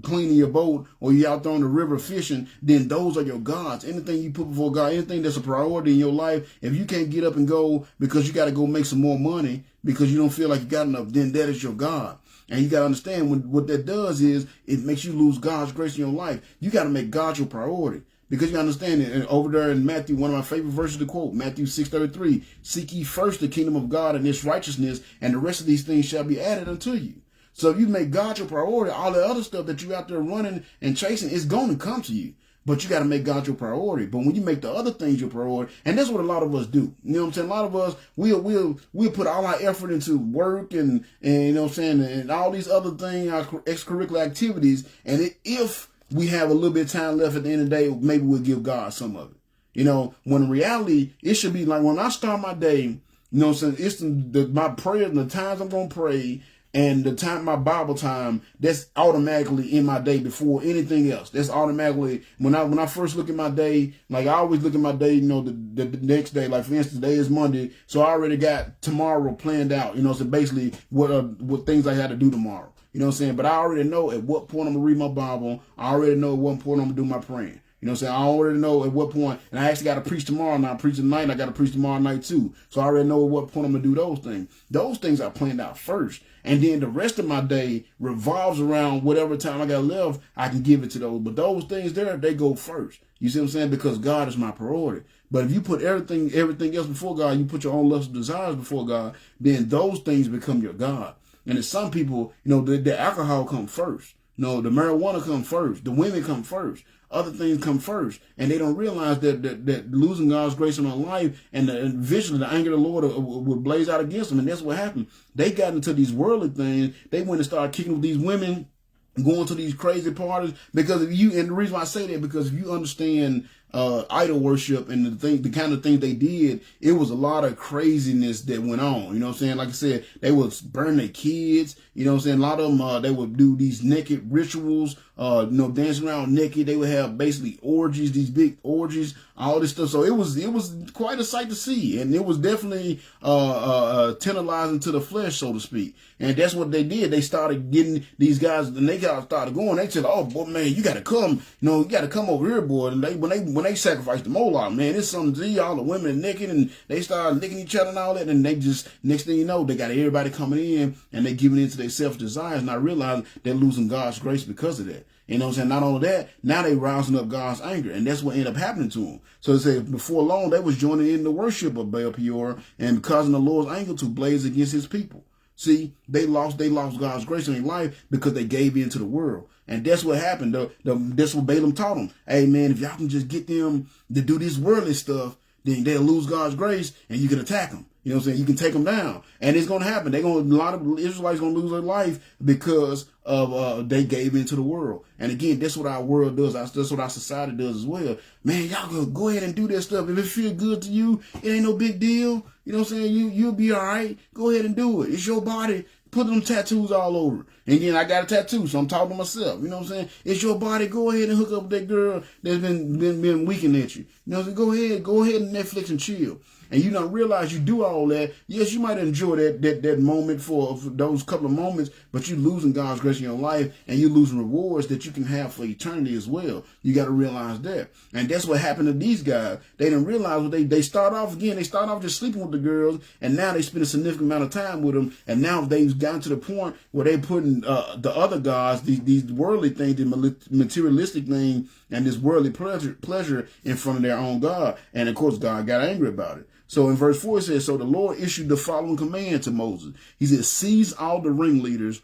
cleaning your boat, or you out there on the river fishing, then those are your gods. Anything you put before God, anything that's a priority in your life, if you can't get up and go because you got to go make some more money because you don't feel like you got enough, then that is your God. And you got to understand what that does is it makes you lose God's grace in your life. You got to make God your priority. Because you understand it, and over there in Matthew, one of my favorite verses to quote, Matthew 6:33, seek ye first the kingdom of God and its righteousness, and the rest of these things shall be added unto you. So if you make God your priority, all the other stuff that you out there running and chasing is going to come to you. But you got to make God your priority. But when you make the other things your priority, and that's what a lot of us do. You know what I'm saying? A lot of us, we'll put all our effort into work and you know what I'm saying, and all these other things, our extracurricular activities. And if we have a little bit of time left at the end of the day, maybe we'll give God some of it. When in reality, it should be like when I start my day, you know what I'm saying, it's my prayer and the times I'm going to pray and the time, my Bible time, that's automatically in my day before anything else. That's automatically, when I first look at my day, like I always look at my day, the next day, like for instance, today is Monday, so I already got tomorrow planned out, so basically what things I had to do tomorrow. You know what I'm saying? But I already know at what point I'm going to read my Bible. I already know at what point I'm going to do my praying. You know what I'm saying? I already know at what point, and I actually got to preach tomorrow night. I'm preaching tonight, and I got to preach tomorrow night too. So I already know at what point I'm going to do those things. Those things are planned out first. And then the rest of my day revolves around whatever time I got left, I can give it to those. But those things there, they go first. You see what I'm saying? Because God is my priority. But if you put everything else before God, you put your own lust and desires before God, then those things become your God. And there's some people, the alcohol comes first. The marijuana comes first. The women come first. Other things come first. And they don't realize that losing God's grace in their life and eventually the anger of the Lord will blaze out against them. And that's what happened. They got into these worldly things. They went and started kicking with these women, going to these crazy parties. And the reason why I say that, because if you understand idol worship and the kind of things they did, it was a lot of craziness that went on. You know what I'm saying? Like I said, they would burn their kids. You know what I'm saying? A lot of them, they would do these naked rituals, dancing around naked. They would have basically orgies, these big orgies, all this stuff. So it was quite a sight to see. And it was definitely tantalizing to the flesh, so to speak. And that's what they did. They started getting these guys, and they started going. They said, "Oh, boy, man, you got to come. You got to come over here, boy." And when they sacrificed the Moloch, man, it's something to see. All the women are naked, and they started licking each other and all that. And they just, next thing you know, they got everybody coming in, and they giving into their self-desires, not realizing they're losing God's grace because of that. You know what I'm saying? Not only that, now they rousing up God's anger, and that's what ended up happening to them. So they say before long, they was joining in the worship of Baal Peor and causing the Lord's anger to blaze against his people. See, they lost God's grace in their life because they gave in to the world. And that's what happened. That's what Balaam taught them. Hey, man, if y'all can just get them to do this worldly stuff, then they'll lose God's grace and you can attack them. You know what I'm saying? You can take them down. And it's going to happen. A lot of Israelites going to lose their life because of they gave into the world. And again, that's what our world does. That's what our society does as well. Man, y'all go ahead and do that stuff. If it feels good to you, it ain't no big deal. You know what I'm saying? You'll be all right. Go ahead and do it. It's your body. Put them tattoos all over. And again, I got a tattoo, so I'm talking to myself. You know what I'm saying? It's your body. Go ahead and hook up with that girl that's been weakening at you. You know what I'm saying? Go ahead and Netflix and chill. And you don't realize you do all that. Yes, you might enjoy that moment for those couple of moments, but you're losing God's grace in your life, and you're losing rewards that you can have for eternity as well. You got to realize that. And that's what happened to these guys. They didn't realize what they start off just sleeping with the girls, and now they spend a significant amount of time with them, and now they've gotten to the point where they putting the other gods, these worldly things, the materialistic thing, and this worldly pleasure in front of their own God. And of course, God got angry about it. So in verse 4 it says, so the Lord issued the following command to Moses. He said, seize all the ringleaders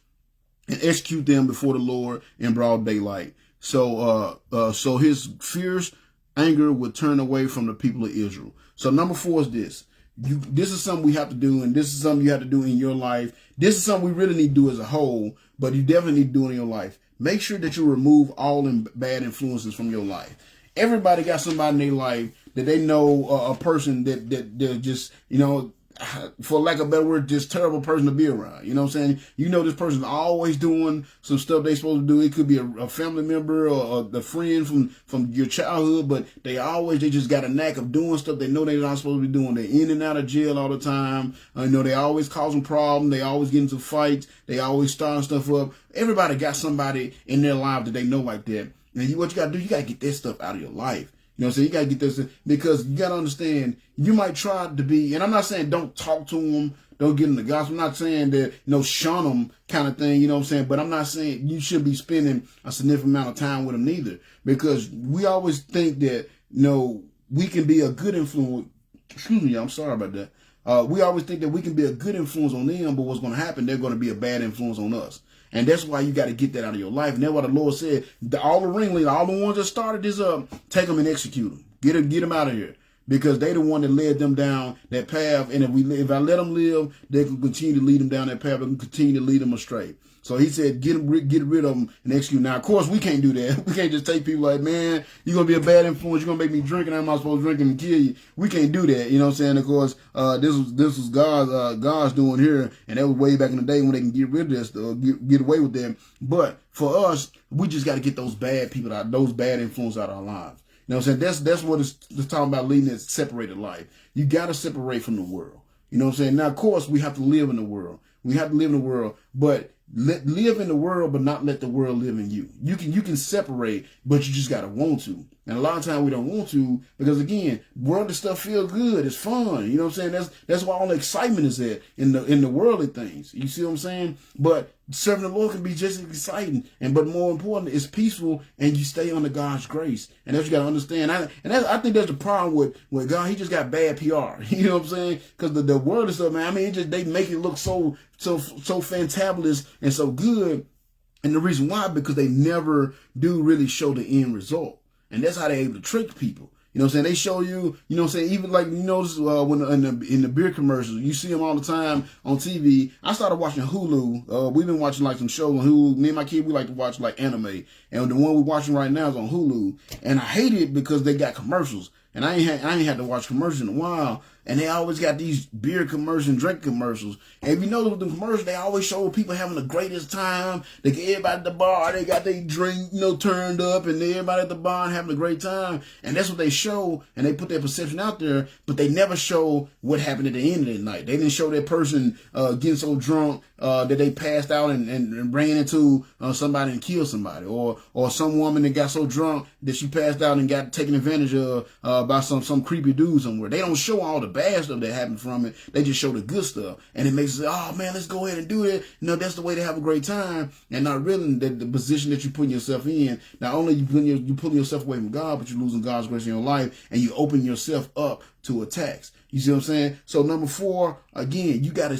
and execute them before the Lord in broad daylight. So his fierce anger would turn away from the people of Israel. So number 4 is this. This is something we have to do, and this is something you have to do in your life. This is something we really need to do as a whole, but you definitely need to do it in your life. Make sure that you remove all bad influences from your life. Everybody got somebody in their life that they know, a person that they're just, for lack of a better word, just terrible person to be around. You know what I'm saying? You know this person's always doing some stuff they supposed to do. It could be a family member or a friend from your childhood, but they just got a knack of doing stuff they know they're not supposed to be doing. They're in and out of jail all the time. They always causing problems. They always get into fights. They always starting stuff up. Everybody got somebody in their life that they know like that. And what you got to do, you got to get that stuff out of your life. You know what I'm saying? You got to get this, because you got to understand, you might try to be, and I'm not saying don't talk to them, don't get in the gospel. I'm not saying that, shun them kind of thing, you know what I'm saying? But I'm not saying you should be spending a significant amount of time with them neither, because we always think that, we can be a good influence. Excuse me, I'm sorry about that. We always think that we can be a good influence on them, but what's going to happen, they're going to be a bad influence on us. And that's why you got to get that out of your life. And that's why the Lord said, all the ringleaders, all the ones that started this up, take them and execute them. Get them out of here. Because they the one that led them down that path. And if I let them live, they can continue to lead them down that path. They can continue to lead them astray. So he said, get rid of them and execute. Now, of course, we can't do that. We can't just take people like, man, you're going to be a bad influence. You're going to make me drink, and I'm not supposed to drink and kill you. We can't do that. You know what I'm saying? Of course, this was God's doing here. And that was way back in the day when they can get rid of this, get away with them. But for us, we just got to get those bad people out, those bad influences out of our lives. You know what I'm saying? That's what it's talking about, leading a separated life. You got to separate from the world. You know what I'm saying? Now, of course, we have to live in the world. We have to live in the world, but live in the world, but not let the world live in you. You can separate, but you just got to want to. And a lot of times we don't want to, because again, worldly stuff feel good. It's fun. You know what I'm saying? That's why all the excitement is at in the worldly things. You see what I'm saying? But serving the Lord can be just as exciting, but more important, it's peaceful, and you stay under God's grace. And that's what you got to understand. I think that's the problem with God. He just got bad PR. You know what I'm saying? Because the worldly stuff, man. I mean, they make it look so fantabulous and so good. And the reason why, because they never do really show the end result. And that's how they're able to trick people. You know what I'm saying? They show you, you know what I'm saying? Even like, when in the beer commercials, you see them all the time on TV. I started watching Hulu. We've been watching like some shows on Hulu. Me and my kid, we like to watch like anime. And the one we're watching right now is on Hulu. And I hate it because they got commercials. And I ain't had to watch commercials in a while. And they always got these beer commercials and drink commercials. And if you know with the commercials, they always show people having the greatest time. They get everybody at the bar, they got their drink, turned up, and everybody at the bar having a great time. And that's what they show, and they put their perception out there, but they never show what happened at the end of the night. They didn't show that person getting so drunk that they passed out and ran into somebody and killed somebody. Or some woman that got so drunk that she passed out and got taken advantage of by some creepy dude somewhere. They don't show all the bad stuff that happened from it. They just show the good stuff. And it makes it say, oh man, let's go ahead and do it. That's the way to have a great time. And not really the position that you're putting yourself in. Not only you pulling yourself away from God, but you're losing God's grace in your life, and you open yourself up to attacks. You see what I'm saying? So number 4, again, you gotta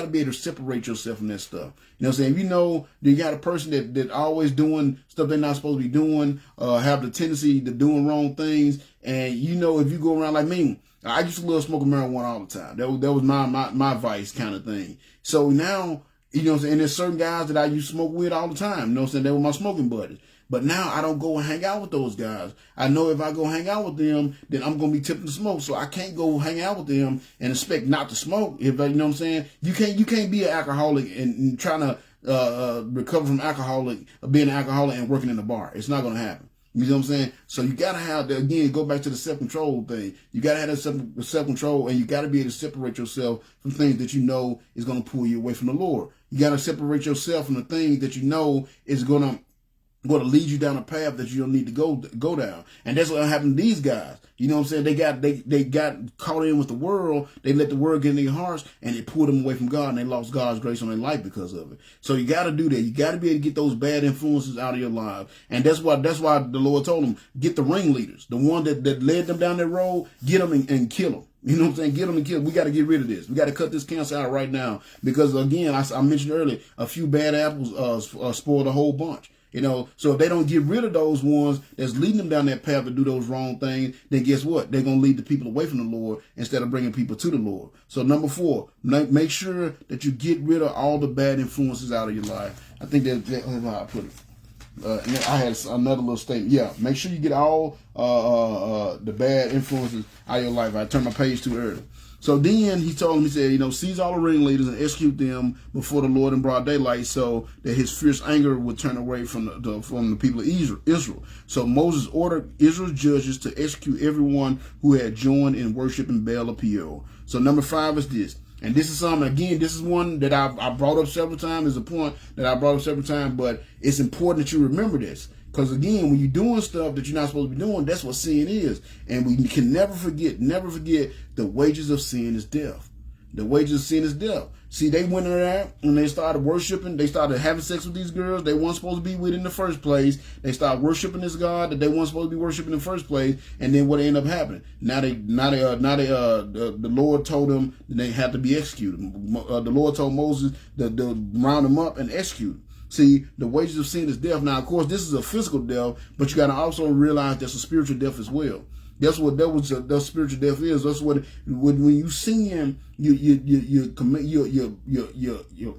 be able to separate yourself from that stuff. You know what I'm saying? If you got a person that always doing stuff they're not supposed to be doing, have the tendency to doing wrong things, and if you go around like me, I used to love smoking marijuana all the time. That was my vice kind of thing. So now, you know what I'm saying, and there's certain guys that I used to smoke with all the time. You know what I'm saying? They were my smoking buddies. But now I don't go and hang out with those guys. I know if I go hang out with them, then I'm going to be tipping to smoke. So I can't go hang out with them and expect not to smoke. You know what I'm saying? You can't be an alcoholic and trying to recover from being an alcoholic and working in a bar. It's not going to happen. You know what I'm saying? So you got to have, again, go back to the self-control thing. You got to have that self-control, and you got to be able to separate yourself from things that you know is going to pull you away from the Lord. You got to separate yourself from the things that you know is going to lead you down a path that you don't need to go down. And that's what happened to these guys. You know what I'm saying? They got caught in with the world. They let the world get in their hearts, and it pulled them away from God, and they lost God's grace on their life because of it. So you got to do that. You got to be able to get those bad influences out of your life. And that's why the Lord told them, get the ringleaders, the one that led them down that road, get them and kill them. You know what I'm saying? Get them and kill them. We got to get rid of this. We got to cut this cancer out right now. Because, again, I mentioned earlier, a few bad apples spoil a whole bunch. You know, so if they don't get rid of those ones that's leading them down that path to do those wrong things, then guess what? They're going to lead the people away from the Lord instead of bringing people to the Lord. So number 4, make sure that you get rid of all the bad influences out of your life. I think that's how I put it. I had another little statement. Yeah, make sure you get all the bad influences out of your life. I turned my page too early. So then he told him, he said, you know, seize all the ringleaders and execute them before the Lord in broad daylight, so that his fierce anger would turn away from the people of Israel. So Moses ordered Israel's judges to execute everyone who had joined in worshiping Baal or Peor. So number 5 is this. And this is something, again, this is one that I brought up several times. It's a point that I brought up several times, but it's important that you remember this. Because, again, when you're doing stuff that you're not supposed to be doing, that's what sin is. And we can never forget, the wages of sin is death. The wages of sin is death. See, they went in there and they started worshiping. They started having sex with these girls they weren't supposed to be with in the first place. They started worshiping this God that they weren't supposed to be worshiping in the first place. And then what ended up happening? The Lord told them that they had to be executed. The Lord told Moses to round them up and execute them. See, the wages of sin is death. Now, of course, this is a physical death, but you got to also realize there's a spiritual death as well. That's what that spiritual death is. That's what when you sin, you commit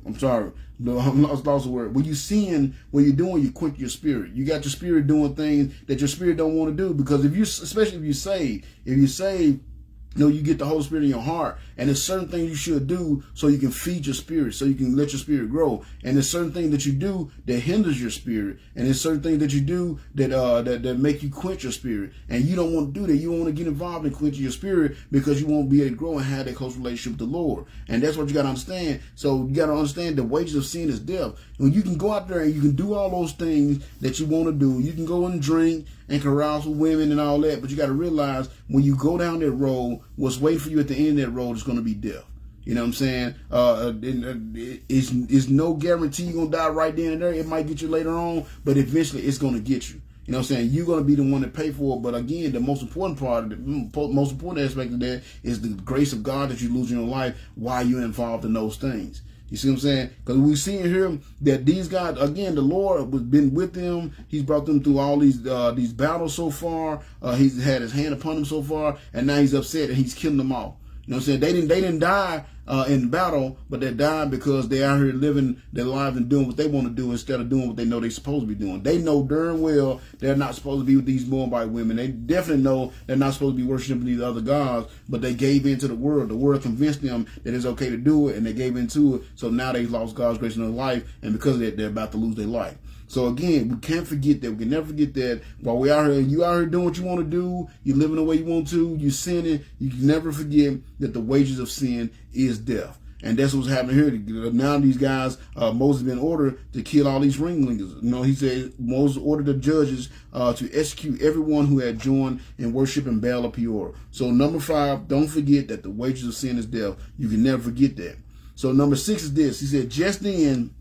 I'm sorry, I lost the word. When you sin, what you're doing, you quench your spirit. You got your spirit doing things that your spirit don't want to do, because especially if you save. You get the Holy Spirit in your heart, and there's certain things you should do so you can feed your spirit, so you can let your spirit grow. And there's certain things that you do that hinders your spirit, and there's certain things that you do that make you quench your spirit. And you don't want to do that. You want to get involved in quenching your spirit because you won't be able to grow and have that close relationship with the Lord. And that's what you got to understand. So you got to understand the wages of sin is death. When you can go out there and you can do all those things that you want to do, you can go and drink and carouse with women and all that, but you got to realize when you go down that road, what's waiting for you at the end of that road is going to be death. You know what I'm saying? It's no guarantee you're going to die right then and there. It might get you later on, but eventually it's going to get you. You know what I'm saying? You're going to be the one that pay for it. But again, the most important most important aspect of that is the grace of God that you lose in your life while you're involved in those things. You see what I'm saying? Because we see here that these guys, again, the Lord has been with them. He's brought them through all these battles so far. He's had his hand upon them so far, and now he's upset and he's killing them all. You know what I'm saying? They didn't die in battle, but they died because they're out here living their lives and doing what they want to do instead of doing what they know they're supposed to be doing. They know darn well they're not supposed to be with these Moabite women. They definitely know they're not supposed to be worshiping these other gods, but they gave in to the world. The world convinced them that it's okay to do it, and they gave into it. So now they've lost God's grace in their life, and because of that, they're about to lose their life. So again, we can't forget that. We can never forget that. While we out here, you out here doing what you want to do, you living the way you want to, you sinning, you can never forget that the wages of sin is death. And that's what's happening here. Now these guys, Moses has been ordered to kill all these ringleaders. He said Moses ordered the judges to execute everyone who had joined in worshiping Baal or Peor. So number 5, don't forget that the wages of sin is death. You can never forget that. So number 6 is this. He said, just then,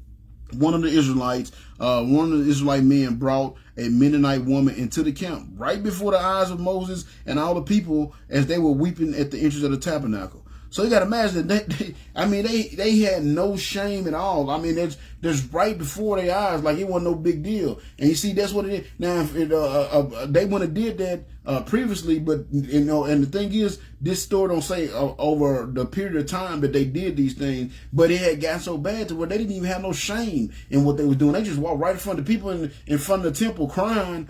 one of the Israelite men brought a Mennonite woman into the camp right before the eyes of Moses and all the people as they were weeping at the entrance of the tabernacle. So you got to imagine that they had no shame at all. I mean, that's right before their eyes, like it wasn't no big deal. And you see, that's what it is. Now, if they wouldn't have did that previously, but and the thing is, this story don't say over the period of time that they did these things, but it had gotten so bad to where they didn't even have no shame in what they were doing. They just walked right in front of the people in front of the temple crying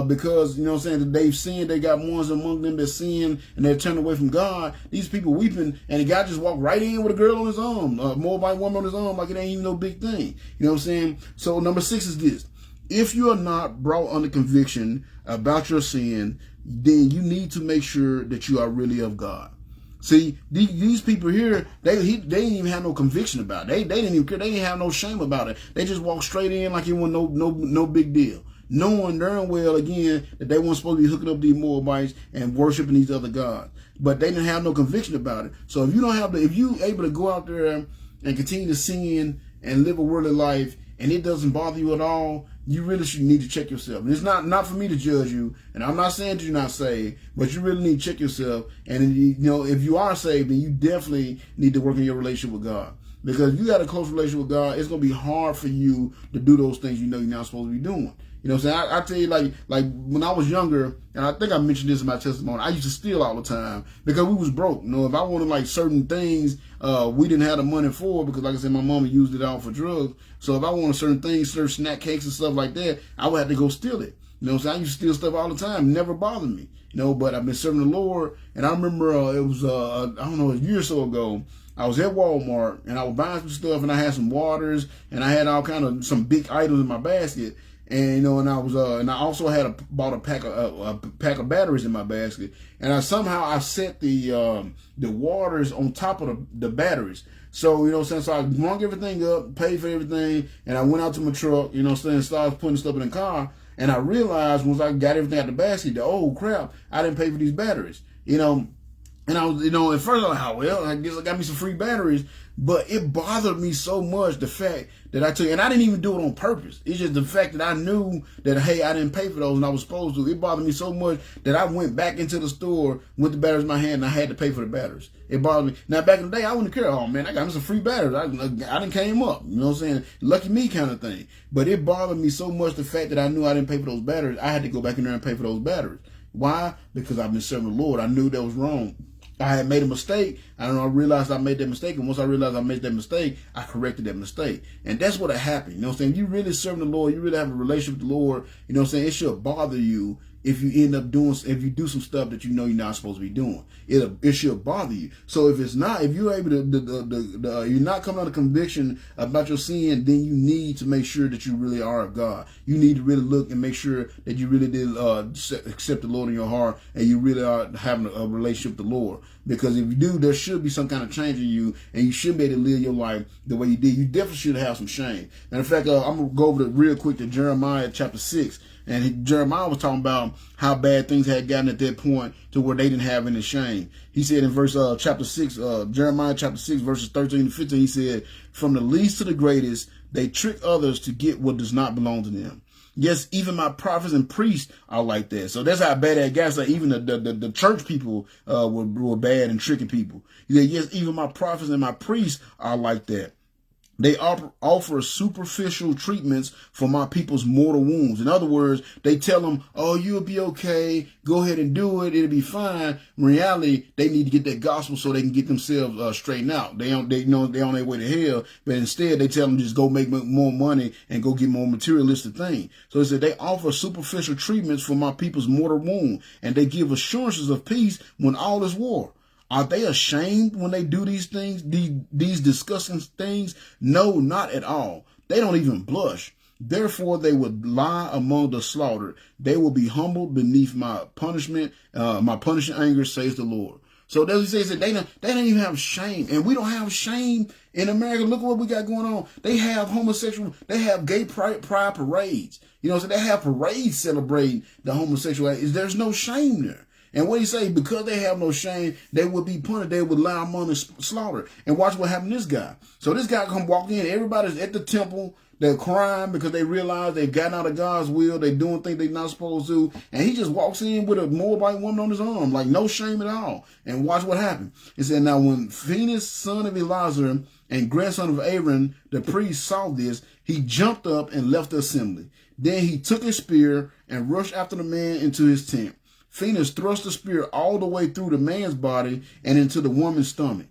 because, that they've sinned. They got ones among them that sin and they're turned away from God. These people weeping, and the guy just walked right in with a girl on his arm, a Moabite woman on his arm, like it ain't even no big thing. You know what I'm saying? So number 6 is this. If you are not brought under conviction about your sin, then you need to make sure that you are really of God. See, these people here, they didn't even have no conviction about it. They didn't even care. They didn't have no shame about it. They just walked straight in like it was no big deal. Knowing darn well, again, that they weren't supposed to be hooking up these Moabites and worshiping these other gods. But they didn't have no conviction about it. So if you able to go out there and continue to sin and live a worldly life, and it doesn't bother you at all, you really should need to check yourself. And it's not for me to judge you, and I'm not saying that you're not saved, but you really need to check yourself. And if you are saved, then you definitely need to work on your relationship with God. Because if you got a close relationship with God, it's going to be hard for you to do those things you're not supposed to be doing. You know what I'm saying? I tell you, like when I was younger, and I think I mentioned this in my testimony, I used to steal all the time because we was broke. If I wanted like certain things, we didn't have the money for, because like I said, my mama used it all for drugs. So if I wanted certain things, certain snack cakes and stuff like that, I would have to go steal it. You know what I'm saying? I used to steal stuff all the time. It never bothered me. But I've been serving the Lord, and I remember it was, I don't know, a year or so ago, I was at Walmart, and I was buying some stuff, and I had some waters, and I had all kind of some big items in my basket. And and I was and I also had bought a pack of batteries in my basket, and I set the waters on top of the batteries. So so I rung everything up, paid for everything, and I went out to my truck, started putting stuff in the car, and I realized once I got everything out the basket that, oh crap, I didn't pay for these batteries, And I was, at first I was like, oh, well, I guess I got me some free batteries. But it bothered me so much, the fact that I took, and I didn't even do it on purpose. It's just the fact that I knew that, hey, I didn't pay for those and I was supposed to. It bothered me so much that I went back into the store with the batteries in my hand and I had to pay for the batteries. It bothered me. Now, back in the day, I wouldn't care. Oh, man, I got me some free batteries. I didn't came up. You know what I'm saying? Lucky me kind of thing. But it bothered me so much, the fact that I knew I didn't pay for those batteries. I had to go back in there and pay for those batteries. Why? Because I've been serving the Lord. I knew that was wrong. I had made a mistake. I realized I made that mistake. And once I realized I made that mistake, I corrected that mistake. And that's what happened. You know what I'm saying? You really serving the Lord. You really have a relationship with the Lord. You know what I'm saying? It should bother you if you if you do some stuff that you're not supposed to be doing. It should bother you. So if you're able to, you're not coming out of conviction about your sin, then you need to make sure that you really are of God. You need to really look and make sure that you really did accept the Lord in your heart, and you really are having a relationship with the Lord. Because if you do, there should be some kind of change in you, and you should be able to live your life the way you did. You definitely should have some shame. And in fact, I'm going to go over real quick to Jeremiah chapter 6. And Jeremiah was talking about how bad things had gotten at that point to where they didn't have any shame. He said in chapter 6, Jeremiah chapter 6, verses 13 and 15, he said, from the least to the greatest, they trick others to get what does not belong to them. Yes, even my prophets and priests are like that. So that's how bad that got. So even the church people were bad and tricking people. He said, yes, even my prophets and my priests are like that. They offer superficial treatments for my people's mortal wounds. In other words, they tell them, oh, you'll be okay. Go ahead and do it. It'll be fine. In reality, they need to get that gospel so they can get themselves straightened out. They're on their way to hell, but instead they tell them just go make more money and go get more materialistic things. So he said they offer superficial treatments for my people's mortal wound, and they give assurances of peace when all is war. Are they ashamed when they do these things, these disgusting things? No, not at all. They don't even blush. Therefore, they would lie among the slaughtered. They will be humbled beneath my punishment, my punishing anger, says the Lord. So that's what he says, they don't even have shame. And we don't have shame in America. Look at what we got going on. They have they have gay pride parades. So they have parades celebrating the homosexuality. There's no shame there. And what he say, because they have no shame, they will be punished. They will lie among the slaughter. And watch what happened to this guy. So this guy come walk in. Everybody's at the temple. They're crying because they realize they've gotten out of God's will. They're doing things they're not supposed to. And he just walks in with a Moabite woman on his arm, like no shame at all. And watch what happened. It said, now when Phinehas, son of Eleazar, and grandson of Aaron, the priest, saw this, he jumped up and left the assembly. Then he took his spear and rushed after the man into his tent. Phinehas thrust the spear all the way through the man's body and into the woman's stomach.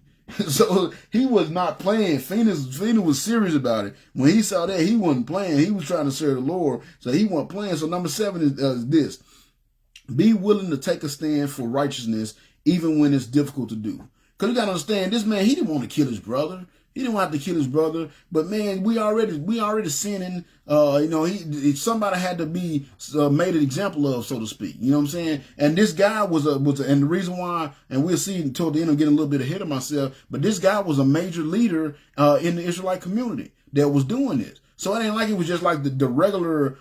So he was not playing. Phinehas was serious about it. When he saw that, he wasn't playing. He was trying to serve the Lord. So he wasn't playing. So number 7 is this. Be willing to take a stand for righteousness even when it's difficult to do. Because you got to understand, this man, he didn't want to kill his brother. He didn't want to kill his brother, but man, we already sinning. Somebody had to be made an example of, so to speak. You know what I'm saying? And this guy was and the reason why, and we'll see toward the end, I'm getting a little bit ahead of myself, but this guy was a major leader in the Israelite community that was doing this. So it ain't like it was just like the regular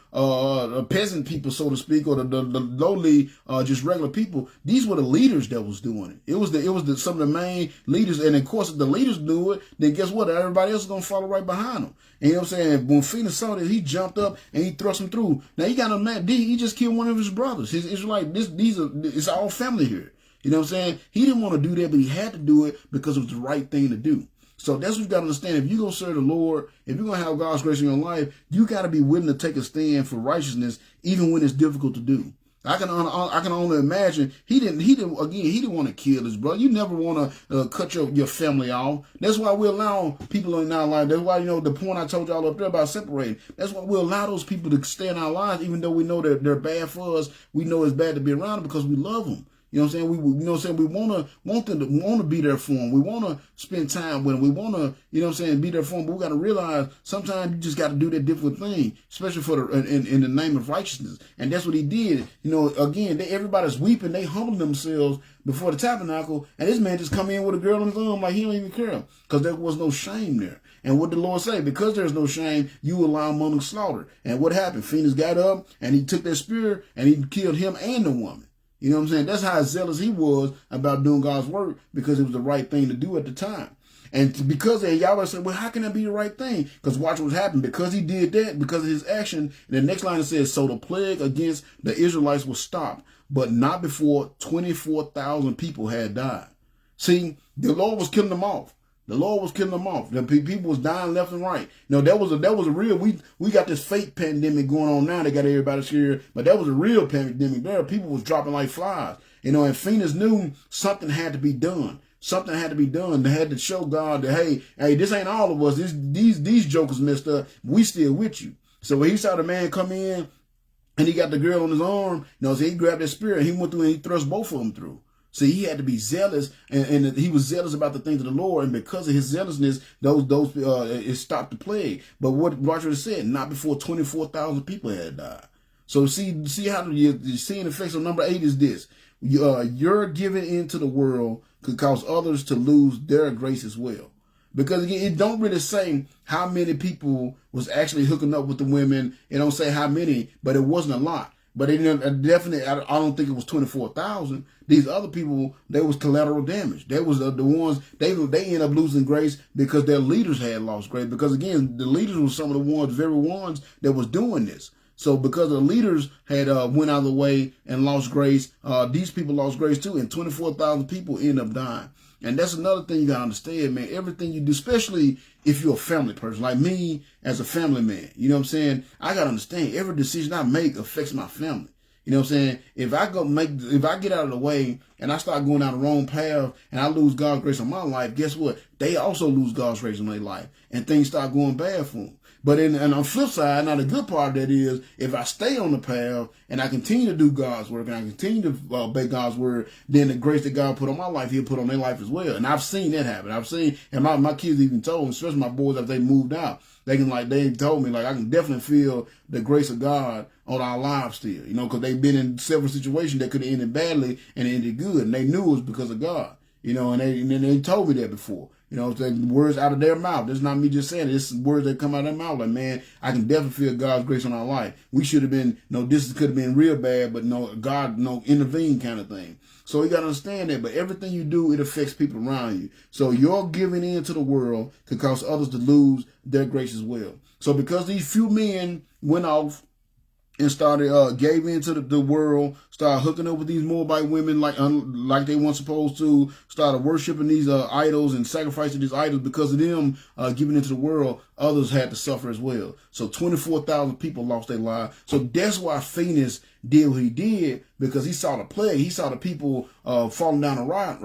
peasant people, so to speak, or the lowly just regular people. These were the leaders that was doing it. It was some of the main leaders, and of course if the leaders knew it, then guess what? Everybody else is gonna follow right behind them. And you know what I'm saying? When Phoenix saw that, he jumped up and he thrust him through. Now you got a man, he just killed one of his brothers. It's like it's all family here. You know what I'm saying? He didn't want to do that, but he had to do it because it was the right thing to do. So that's what you got to understand. If you're going to serve the Lord, if you're going to have God's grace in your life, you got to be willing to take a stand for righteousness, even when it's difficult to do. I can only imagine he didn't want to kill his brother. You never want to cut your family off. That's why we allow people in our life. That's why, the point I told y'all up there about separating. That's why we allow those people to stay in our lives, even though we know that they're bad for us. We know it's bad to be around them because we love them. You know what I'm saying? We want them to be there for them. We want to spend time with them. We want to, be there for them. But we got to realize sometimes you just got to do that difficult thing, especially in the name of righteousness. And that's what he did. Again, everybody's weeping. They humbled themselves before the tabernacle, and this man just come in with a girl on his arm like he don't even care, because there was no shame there. And what did the Lord say? Because there's no shame, you allow them on the slaughter. And what happened? Phoenix got up and he took that spear and he killed him and the woman. You know what I'm saying? That's how zealous he was about doing God's work, because it was the right thing to do at the time. And because of it, y'all say, well, how can that be the right thing? Because watch what happened. Because he did that, because of his action, and the next line it says, so the plague against the Israelites was stopped, but not before 24,000 people had died. See, the Lord was killing them off. The Lord was killing them off. The people was dying left and right. That was a real. We got this fake pandemic going on now. They got everybody scared, but that was a real pandemic. There, people was dropping like flies. And Phoenix knew something had to be done. Something had to be done. They had to show God that hey, this ain't all of us. These jokers messed up. We still with you. So when he saw the man come in, and he got the girl on his arm, so he grabbed that spear and he went through and he thrust both of them through. See, he had to be zealous, and he was zealous about the things of the Lord, and because of his zealousness, it stopped the plague. But what Roger said, not before 24,000 people had died. So see how you're seeing the effects on number 8 is this: your giving into the world could cause others to lose their grace as well. Because again, it don't really say how many people was actually hooking up with the women. It don't say how many, but it wasn't a lot. But it definitely, I don't think it was 24,000. These other people, they was collateral damage. They was the ones, they end up losing grace because their leaders had lost grace. Because again, the leaders were some of the very ones that was doing this. So because the leaders had went out of the way and lost grace, these people lost grace too. And 24,000 people end up dying. And that's another thing you got to understand, man. Everything you do, especially if you're a family person, like me as a family man, you know what I'm saying? I got to understand every decision I make affects my family. You know what I'm saying? If I get out of the way and I start going down the wrong path and I lose God's grace on my life, guess what? They also lose God's grace in their life and things start going bad for them. But and on the flip side, now the good part of that is if I stay on the path and I continue to do God's work and I continue to obey God's word, then the grace that God put on my life, he'll put on their life as well. And I've seen that happen. I've seen, and my kids even told me, especially my boys after they moved out, they told me, I can definitely feel the grace of God on our lives still, because they've been in several situations that could have ended badly and ended good. And they knew it was because of God, and they told me that before. The words out of their mouth. This is not me just saying it. It's words that come out of their mouth. Like, man, I can definitely feel God's grace on our life. We should have been, this could have been real bad, but God, intervene kind of thing. So you got to understand that. But everything you do, it affects people around you. So your giving in to the world could cause others to lose their grace as well. So because these few men went off and started gave into the world, started hooking up with these Moabite women like they weren't supposed to, started worshiping these idols and sacrificing these idols. Because of them giving into the world, others had to suffer as well. So 24,000 people lost their lives. So that's why Phoenix did what he did, because he saw the plague. He saw the people falling down the rock,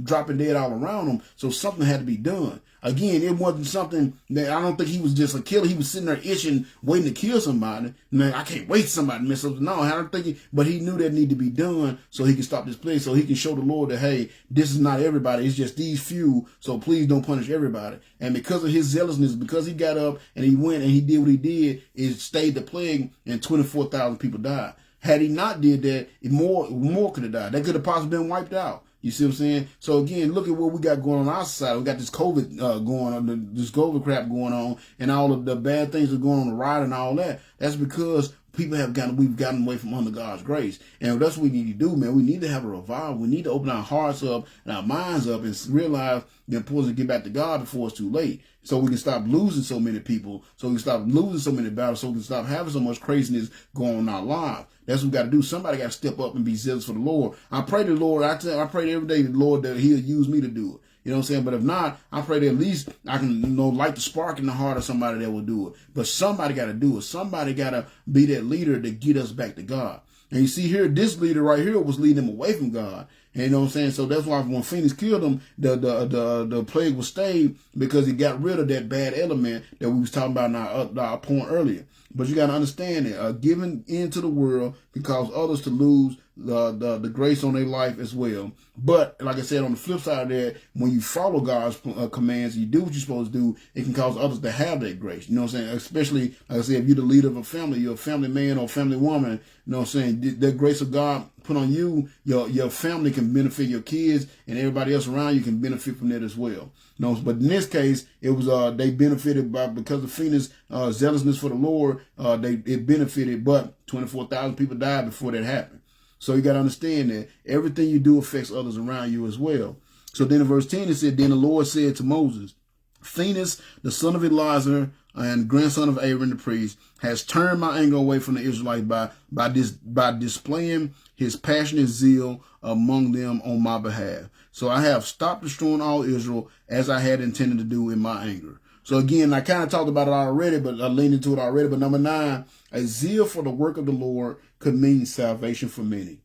dropping dead all around them. So something had to be done. Again, it wasn't something that, I don't think he was just a killer. He was sitting there itching, waiting to kill somebody. Man, I can't wait for somebody to mess up. No, I don't think but he knew that needed to be done so he could stop this plague, so he can show the Lord that, hey, this is not everybody. It's just these few, so please don't punish everybody. And because of his zealousness, because he got up and he went and he did what he did, it stayed the plague and 24,000 people died. Had he not did that, more could have died. They could have possibly been wiped out. You see what I'm saying? So again, look at what we got going on our side. We got this COVID going on, this COVID crap going on, and all of the bad things that are going on the right and all that. That's because we've gotten away from under God's grace. And that's what we need to do, man. We need to have a revival. We need to open our hearts up and our minds up and realize the importance of get back to God before it's too late. So we can stop losing so many people, so we can stop losing so many battles, so we can stop having so much craziness going on in our lives. That's what we got to do. Somebody got to step up and be zealous for the Lord. I pray to the Lord. I pray every day to the Lord that he'll use me to do it. You know what I'm saying? But if not, I pray that at least I can, light the spark in the heart of somebody that will do it. But somebody got to do it. Somebody got to be that leader to get us back to God. And you see here, this leader right here was leading them away from God. And you know what I'm saying? So that's why when Phoenix killed him, the plague was stayed because he got rid of that bad element that we was talking about in our point earlier. But you got to understand that giving into the world can cause others to lose the grace on their life as well. But like I said, on the flip side of that, when you follow God's commands, you do what you're supposed to do, it can cause others to have that grace. You know what I'm saying? Especially, like I said, if you're the leader of a family, you're a family man or family woman, you know what I'm saying? The grace of God put on you, your family can benefit, your kids and everybody else around you can benefit from that as well. You know, but in this case, it was they benefited because of Phoenix zealousness for the Lord. It benefited, but 24,000 people died before that happened. So you got to understand that everything you do affects others around you as well. So then in verse 10 it said, then the Lord said to Moses, Phoenix, the son of Eleazar and grandson of Aaron the priest, has turned my anger away from the Israelites by displaying his passionate zeal among them on my behalf. So I have stopped destroying all Israel as I had intended to do in my anger. So again, I kind of talked about it already, but I leaned into it already. But number 9, a zeal for the work of the Lord could mean salvation for many.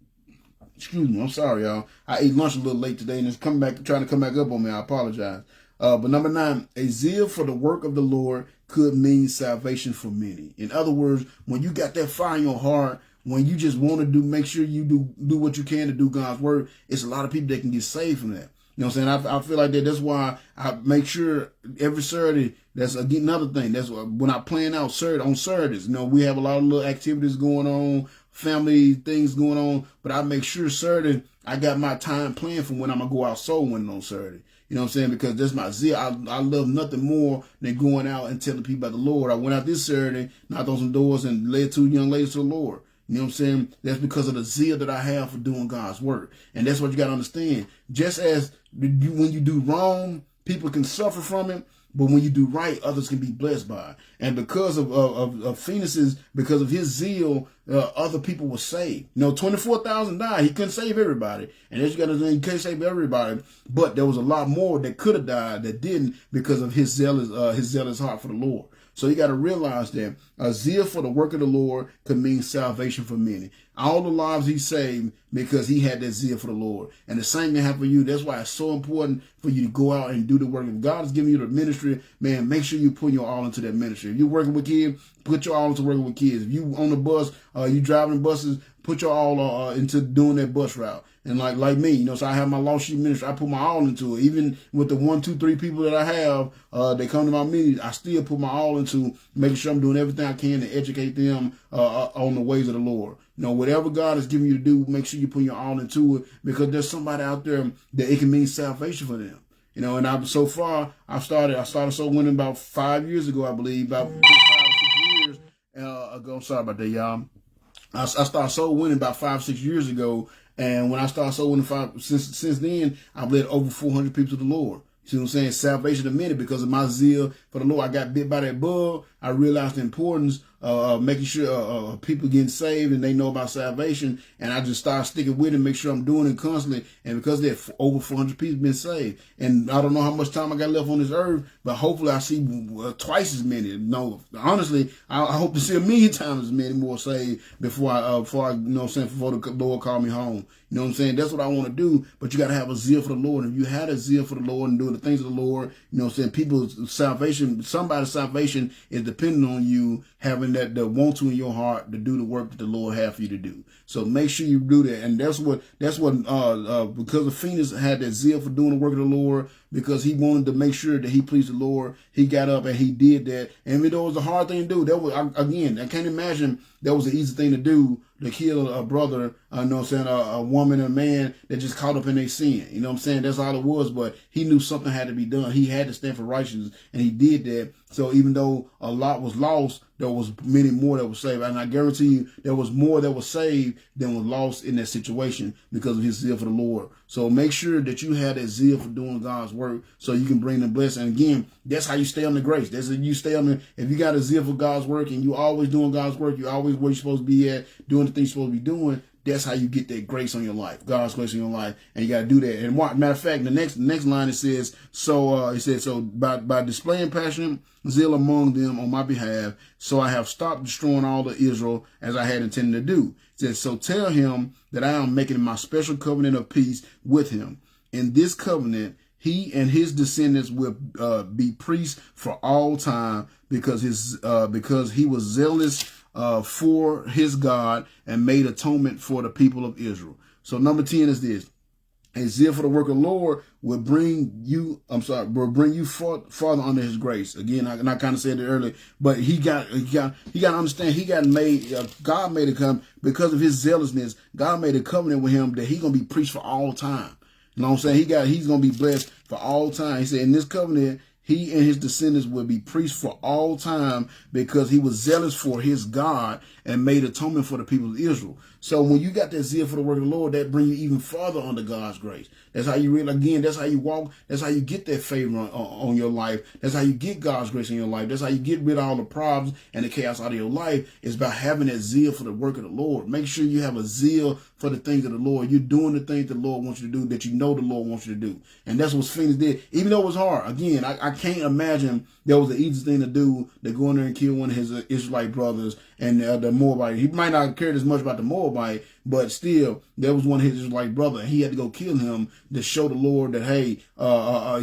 Excuse me, I'm sorry, y'all. I ate lunch a little late today, and it's trying to come back up on me. I apologize. But number 9, a zeal for the work of the Lord could mean salvation for many. In other words, when you got that fire in your heart, when you just want to make sure you do what you can to do God's work, it's a lot of people that can get saved from that. You know what I'm saying? I feel like that. That's why I make sure every Saturday, that's again another thing. That's when I plan out on Saturdays. You know, we have a lot of little activities going on, family things going on, but I make sure Saturday I got my time planned for when I'm gonna go out soul winning on Saturday. You know what I'm saying? Because that's my zeal. I love nothing more than going out and telling people about the Lord. I went out this Saturday, knocked on some doors, and led 2 young ladies to the Lord. You know what I'm saying? That's because of the zeal that I have for doing God's work. And that's what you got to understand. Just as when you do wrong, people can suffer from it. But when you do right, others can be blessed by it. And because of Phoenix's, because of his zeal, other people were saved. You know, 24,000 died. He couldn't save everybody. And as you got to understand, he couldn't save everybody. But there was a lot more that could have died that didn't because of his zealous heart for the Lord. So you got to realize that a zeal for the work of the Lord could mean salvation for many. All the lives he saved because he had that zeal for the Lord. And the same can happen for you. That's why it's so important for you to go out and do the work. If God is giving you the ministry, man, make sure you put your all into that ministry. If you're working with kids, put your all into working with kids. If you on the bus, you driving buses, put your all into doing that bus route. And like me, you know, so I have my lost sheep ministry. I put my all into it. Even with the 1, 2, 3 people that I have, they come to my meetings. I still put my all into making sure I'm doing everything I can to educate them on the ways of the Lord. You know, whatever God is giving you to do, make sure you put your all into it because there's somebody out there that it can mean salvation for them. You know, and I started soul winning about 5 years ago, I believe, about 5 or 6 years ago. I'm sorry about that, y'all. I started soul winning about 5, 6 years ago. And when I started soul winning since then, I've led over 400 people to the Lord. You see what I'm saying? Salvation a minute because of my zeal for the Lord. I got bit by that bug. I realized the importance of making sure people getting saved and they know about salvation. And I just started sticking with it, make sure I'm doing it constantly. And because there's over 400 people been saved. And I don't know how much time I got left on this earth, but hopefully I see twice as many. No, honestly, I hope to see 1,000,000 times as many more saved before I you know what I'm saying, before the Lord call me home. You know what I'm saying? That's what I want to do. But you got to have a zeal for the Lord. And if you had a zeal for the Lord and doing the things of the Lord, you know what I'm saying? People's salvation, somebody's salvation is dependent on you having that the want to in your heart to do the work that the Lord has for you to do. So make sure you do that. And that's what because of Phoenix had that zeal for doing the work of the Lord, because he wanted to make sure that he pleased the Lord. He got up and he did that. And even though it was a hard thing to do, that was, again, I can't imagine that was an easy thing to do, to kill a brother, you know what I'm saying, a woman, a man that just caught up in their sin. You know what I'm saying? That's all it was, but he knew something had to be done. He had to stand for righteousness, and he did that. So even though a lot was lost, there was many more that were saved. And I guarantee you there was more that was saved than was lost in that situation because of his zeal for the Lord. So make sure that you have that zeal for doing God's work so you can bring the blessing. And again, that's how you stay on the grace. That's how you stay on the, if you got a zeal for God's work and you always doing God's work, you always where you're supposed to be at, doing the things you're supposed to be doing, that's how you get that grace on your life, God's grace on your life, and you got to do that. And matter of fact, the next line it says, so by displaying passionate zeal among them on my behalf, so I have stopped destroying all of Israel as I had intended to do. It says, so tell him that I am making my special covenant of peace with him. In this covenant, he and his descendants will be priests for all time because he was zealous for his God and made atonement for the people of Israel. So number 10 is this. A zeal for the work of the Lord will bring you farther under his grace. Again, I kind of said it earlier, but he got to understand God made a covenant because of his zealousness. God made a covenant with him that he's going to be preached for all time. You know what I'm saying? He's going to be blessed for all time. He said in this covenant, he and his descendants will be priests for all time because he was zealous for his God and made atonement for the people of Israel. So when you got that zeal for the work of the Lord, that brings you even farther under God's grace. That's how you really, again, that's how you walk. That's how you get that favor on your life. That's how you get God's grace in your life. That's how you get rid of all the problems and the chaos out of your life, is by having that zeal for the work of the Lord. Make sure you have a zeal for the things of the Lord. You're doing the things the Lord wants you to do, that you know the Lord wants you to do. And that's what Phoenix did. Even though it was hard. Again, I can't imagine that was the easiest thing to do, to go in there and kill one of his Israelite brothers and the Moabite. He might not have cared as much about the Moabite, but still, there was one of his Israelite brother, and he had to go kill him to show the Lord that, hey,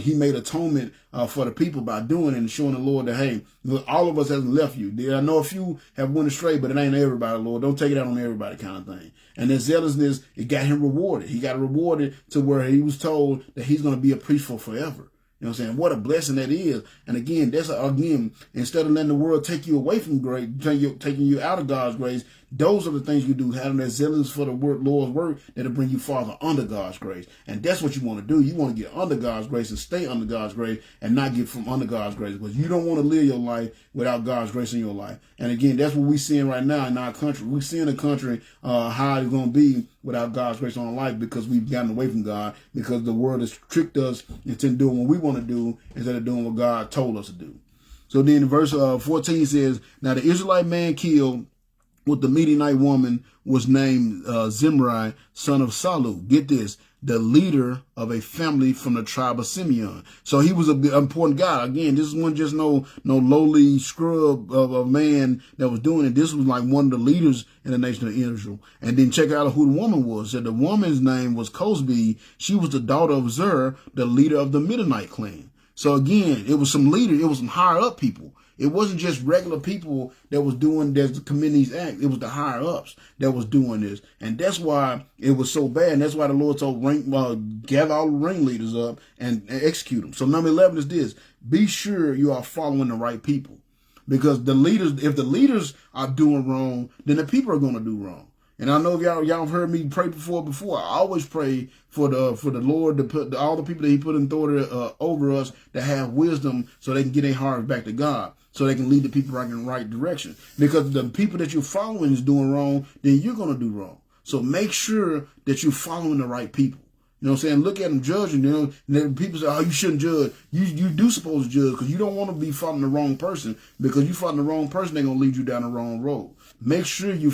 he made atonement for the people by doing it, and showing the Lord that, hey, all of us hasn't left you. I know a few have went astray, but it ain't everybody, Lord. Don't take it out on everybody, kind of thing. And that zealousness, it got him rewarded. He got rewarded to where he was told that he's going to be a priest for forever. You know what I'm saying? What a blessing that is. And again, instead of letting the world take you away from grace, taking you out of God's grace, those are the things you do, having that zealous for the Lord's work that'll bring you farther under God's grace. And that's what you want to do. You want to get under God's grace and stay under God's grace and not get from under God's grace, because you don't want to live your life without God's grace in your life. And again, that's what we're seeing right now in our country. We're seeing a country how it's going to be without God's grace on our life, because we've gotten away from God, because the world has tricked us into doing what we want to do instead of doing what God told us to do. So then in verse 14 says, now the Israelite man killed with the Midianite woman was named Zimri, son of Salu. Get this, the leader of a family from the tribe of Simeon. So he was an important guy. Again, this wasn't just no lowly scrub of a man that was doing it. This was like one of the leaders in the nation of Israel. And then check out who the woman was. So the woman's name was Cosby. She was the daughter of Zer, the leader of the Midianite clan. So again, it was some leaders. It was some higher up people. It wasn't just regular people that was committing these acts. It was the higher ups that was doing this. And that's why it was so bad. And that's why the Lord told gather all the ringleaders up and execute them. So number 11 is this: be sure you are following the right people. Because if the leaders are doing wrong, then the people are going to do wrong. And I know if y'all have heard me pray before. I always pray for the Lord to put all the people that he put in authority over us to have wisdom, so they can get their hearts back to God, so they can lead the people in the right direction. Because the people that you're following is doing wrong, then you're going to do wrong. So make sure that you're following the right people. You know what I'm saying? Look at them judging. You know, people say, oh, you shouldn't judge. You do supposed to judge, because you don't want to be following the wrong person. Because you following the wrong person, they're going to lead you down the wrong road. Make sure you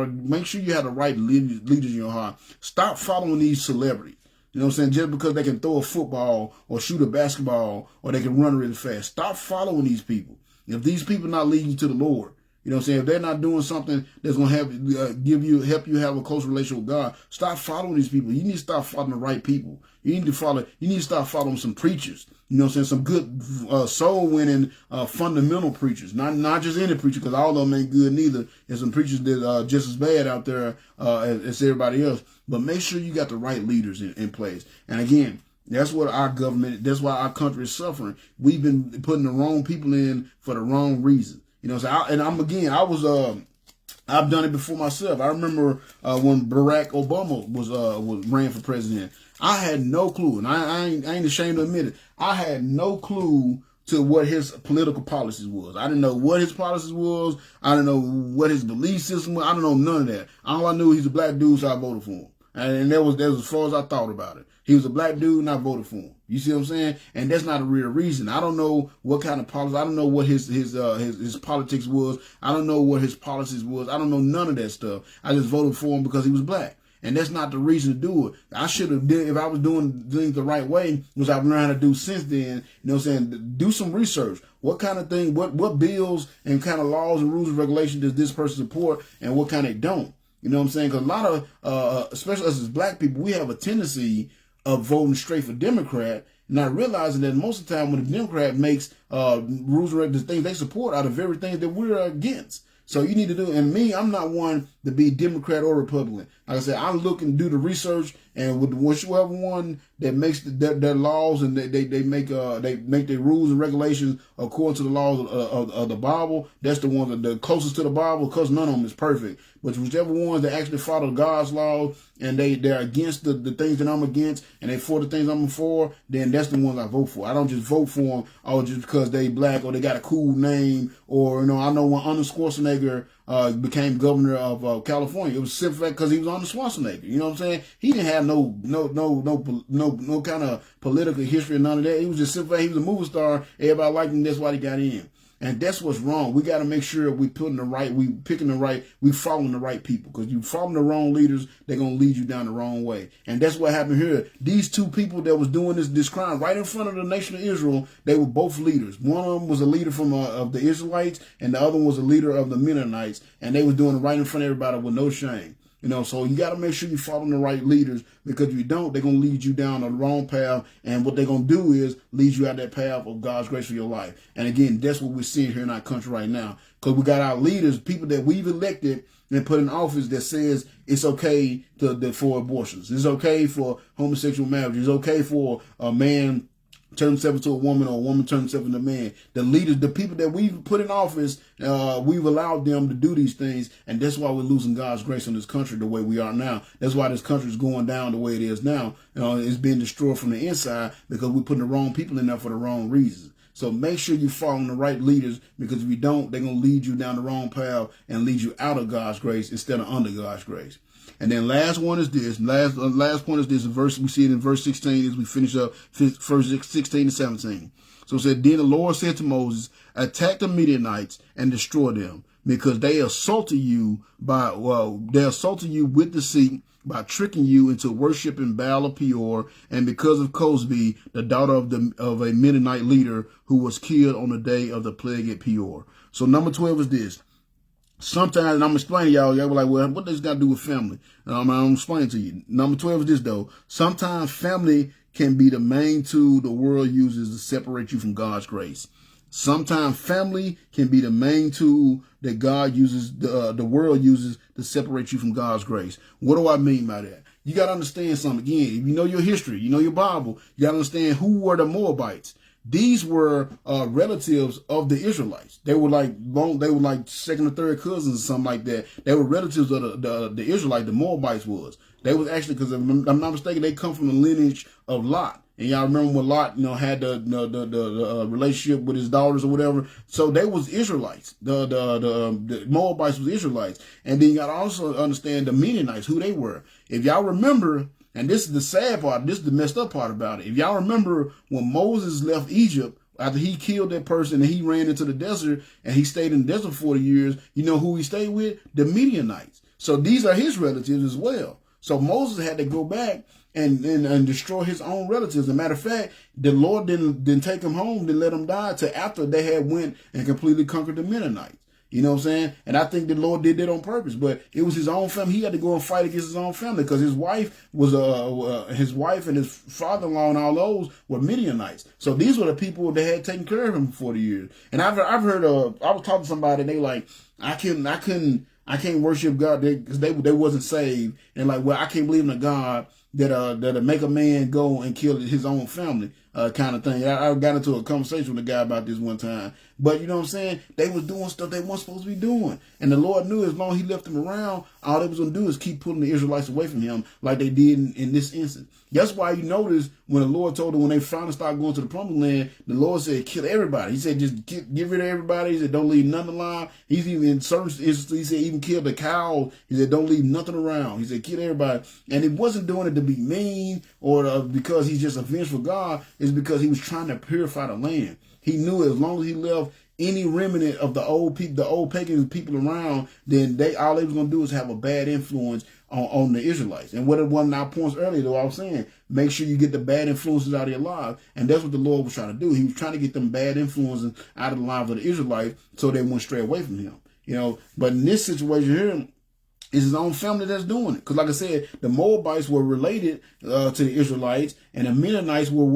make sure you have the right leaders in your heart. Stop following these celebrities. You know what I'm saying? Just because they can throw a football or shoot a basketball or they can run really fast. Stop following these people. If these people not leading you to the Lord, you know what I'm saying? If they're not doing something that's going to help you have a close relationship with God, stop following these people. You need to start following the right people. You need to start following some preachers. You know what I'm saying? Some good soul-winning fundamental preachers. Not just any preacher, because all of them ain't good neither. There's some preachers that are just as bad out there as everybody else. But make sure you got the right leaders in place. And again, that's why our country is suffering. We've been putting the wrong people in for the wrong reason. You know what I'm saying? I was I've done it before myself. I remember when Barack Obama was ran for president. I had no clue, and I ain't ashamed to admit it. I had no clue to what his political policies was. I didn't know what his policies was. I didn't know what his belief system was. I don't know none of that. All I knew, he's a black dude, so I voted for him. And that was as far as I thought about it. He was a black dude, and I voted for him. You see what I'm saying? And that's not a real reason. I don't know what kind of policies. I don't know what his politics was. I don't know what his policies was. I don't know none of that stuff. I just voted for him because he was black. And that's not the reason to do it. I should have did, if I was doing things the right way, which I've learned how to do since then, you know what I'm saying? Do some research. What kind of thing, what bills and kind of laws and rules and regulations does this person support, and what kind they don't? You know what I'm saying? Because a lot of, especially us as black people, we have a tendency of voting straight for Democrat, not realizing that most of the time when a Democrat makes rules and the things they support are the very things that we're against. So you need to do, and me, I'm not one to be Democrat or Republican. Like I said, I look and do the research, and with whichever one that makes their laws and they make their rules and regulations according to the laws of the Bible, that's the one that the closest to the Bible, because none of them is perfect. But whichever ones that actually follow God's law and they're against the things that I'm against and they for the things I'm for, then that's the ones I vote for. I don't just vote for them just because they black or they got a cool name, or I know when Arnold Schwarzenegger became governor of California, it was simply because he was Arnold Schwarzenegger. You know what I'm saying? He didn't have no kind of political history or none of that. He was just simply, he was a movie star. Everybody liked him. That's why he got in. And that's what's wrong. We got to make sure we following the right people. Because you following the wrong leaders, they're going to lead you down the wrong way. And that's what happened here. These two people that was doing this crime right in front of the nation of Israel, they were both leaders. One of them was a leader of the Israelites, and the other one was a leader of the Mennonites. And they was doing it right in front of everybody with no shame. So you got to make sure you're following the right leaders, because if you don't, they're going to lead you down the wrong path. And what they're going to do is lead you out that path of God's grace for your life. And again, that's what we're seeing here in our country right now, because we got our leaders, people that we've elected and put in office, that says it's okay for abortions. It's okay for homosexual marriage. It's okay for a man turn himself into a woman, or a woman turn himself into a man. The leaders, the people that we've put in office, we've allowed them to do these things, and that's why we're losing God's grace in this country the way we are now. That's why this country is going down the way it is now. It's being destroyed from the inside because we're putting the wrong people in there for the wrong reasons. So make sure you're following the right leaders, because if you don't, they're going to lead you down the wrong path and lead you out of God's grace instead of under God's grace. And then last one is this. Last point is this verse. We see it in verse 16 as we finish up verse 16 and 17. So it said, then the Lord said to Moses, attack the Midianites and destroy them, because they assaulted you with deceit by tricking you into worshiping Baal of Peor, and because of Cosbi, the daughter of a Midianite leader who was killed on the day of the plague at Peor. So number 12 is this. Sometimes, and I'm explaining y'all were like, well, what does this got to do with family? I'm explaining to you. Number 12 is this, though. Sometimes family can be the main tool the world uses to separate you from God's grace. Sometimes family can be the main tool that God uses, the world uses to separate you from God's grace. What do I mean by that? You got to understand something. Again, if you know your history, you know your Bible, you got to understand who were the Moabites. These were relatives of the Israelites. They were like second or third cousins or something like that. They were relatives of the Israelites. The Moabites was. They was actually, because if I'm not mistaken, they come from the lineage of Lot. And y'all remember when Lot, had the relationship with his daughters or whatever. So they was Israelites. The Moabites was Israelites. And then you got to also understand the Mennonites, who they were. If y'all remember. And this is the sad part. This is the messed up part about it. If y'all remember when Moses left Egypt, after he killed that person and he ran into the desert and he stayed in the desert for 40 years, you know who he stayed with? The Midianites. So these are his relatives as well. So Moses had to go back and destroy his own relatives. As a matter of fact, the Lord didn't take him home, didn't let him die till after they had went and completely conquered the Mennonites. You know what I'm saying? And I think the Lord did that on purpose, but it was his own family. He had to go and fight against his own family, because his wife and his father-in-law and all those were Midianites. So these were the people that had taken care of him for 40 years. And I've heard I was talking to somebody and they like, I can't worship God because they wasn't saved. And like, well, I can't believe in a God that make a man go and kill his own family. kind of thing. I got into a conversation with a guy about this one time. But you know what I'm saying? They was doing stuff they weren't supposed to be doing. And the Lord knew as long as he left them around, all they was going to do is keep pulling the Israelites away from him like they did in this instance. That's why you notice when the Lord told them when they finally started going to the promised land, the Lord said, kill everybody. He said, just get rid of everybody. He said, don't leave nothing alive. He's even in certain instances, he said, even kill the cows. He said, don't leave nothing around. He said, kill everybody. And he wasn't doing it to be mean or because he's just a vengeful God. It's because he was trying to purify the land. He knew as long as he left any remnant of the old people, the old pagan people around, then all they was going to do is have a bad influence on the Israelites. And what one of our points earlier, though, I was saying, make sure you get the bad influences out of your life. And that's what the Lord was trying to do. He was trying to get them bad influences out of the lives of the Israelites so they wouldn't stray away from him. You know, but in this situation here, it's his own family that's doing it. Because like I said, the Moabites were related to the Israelites, and the Mennonites were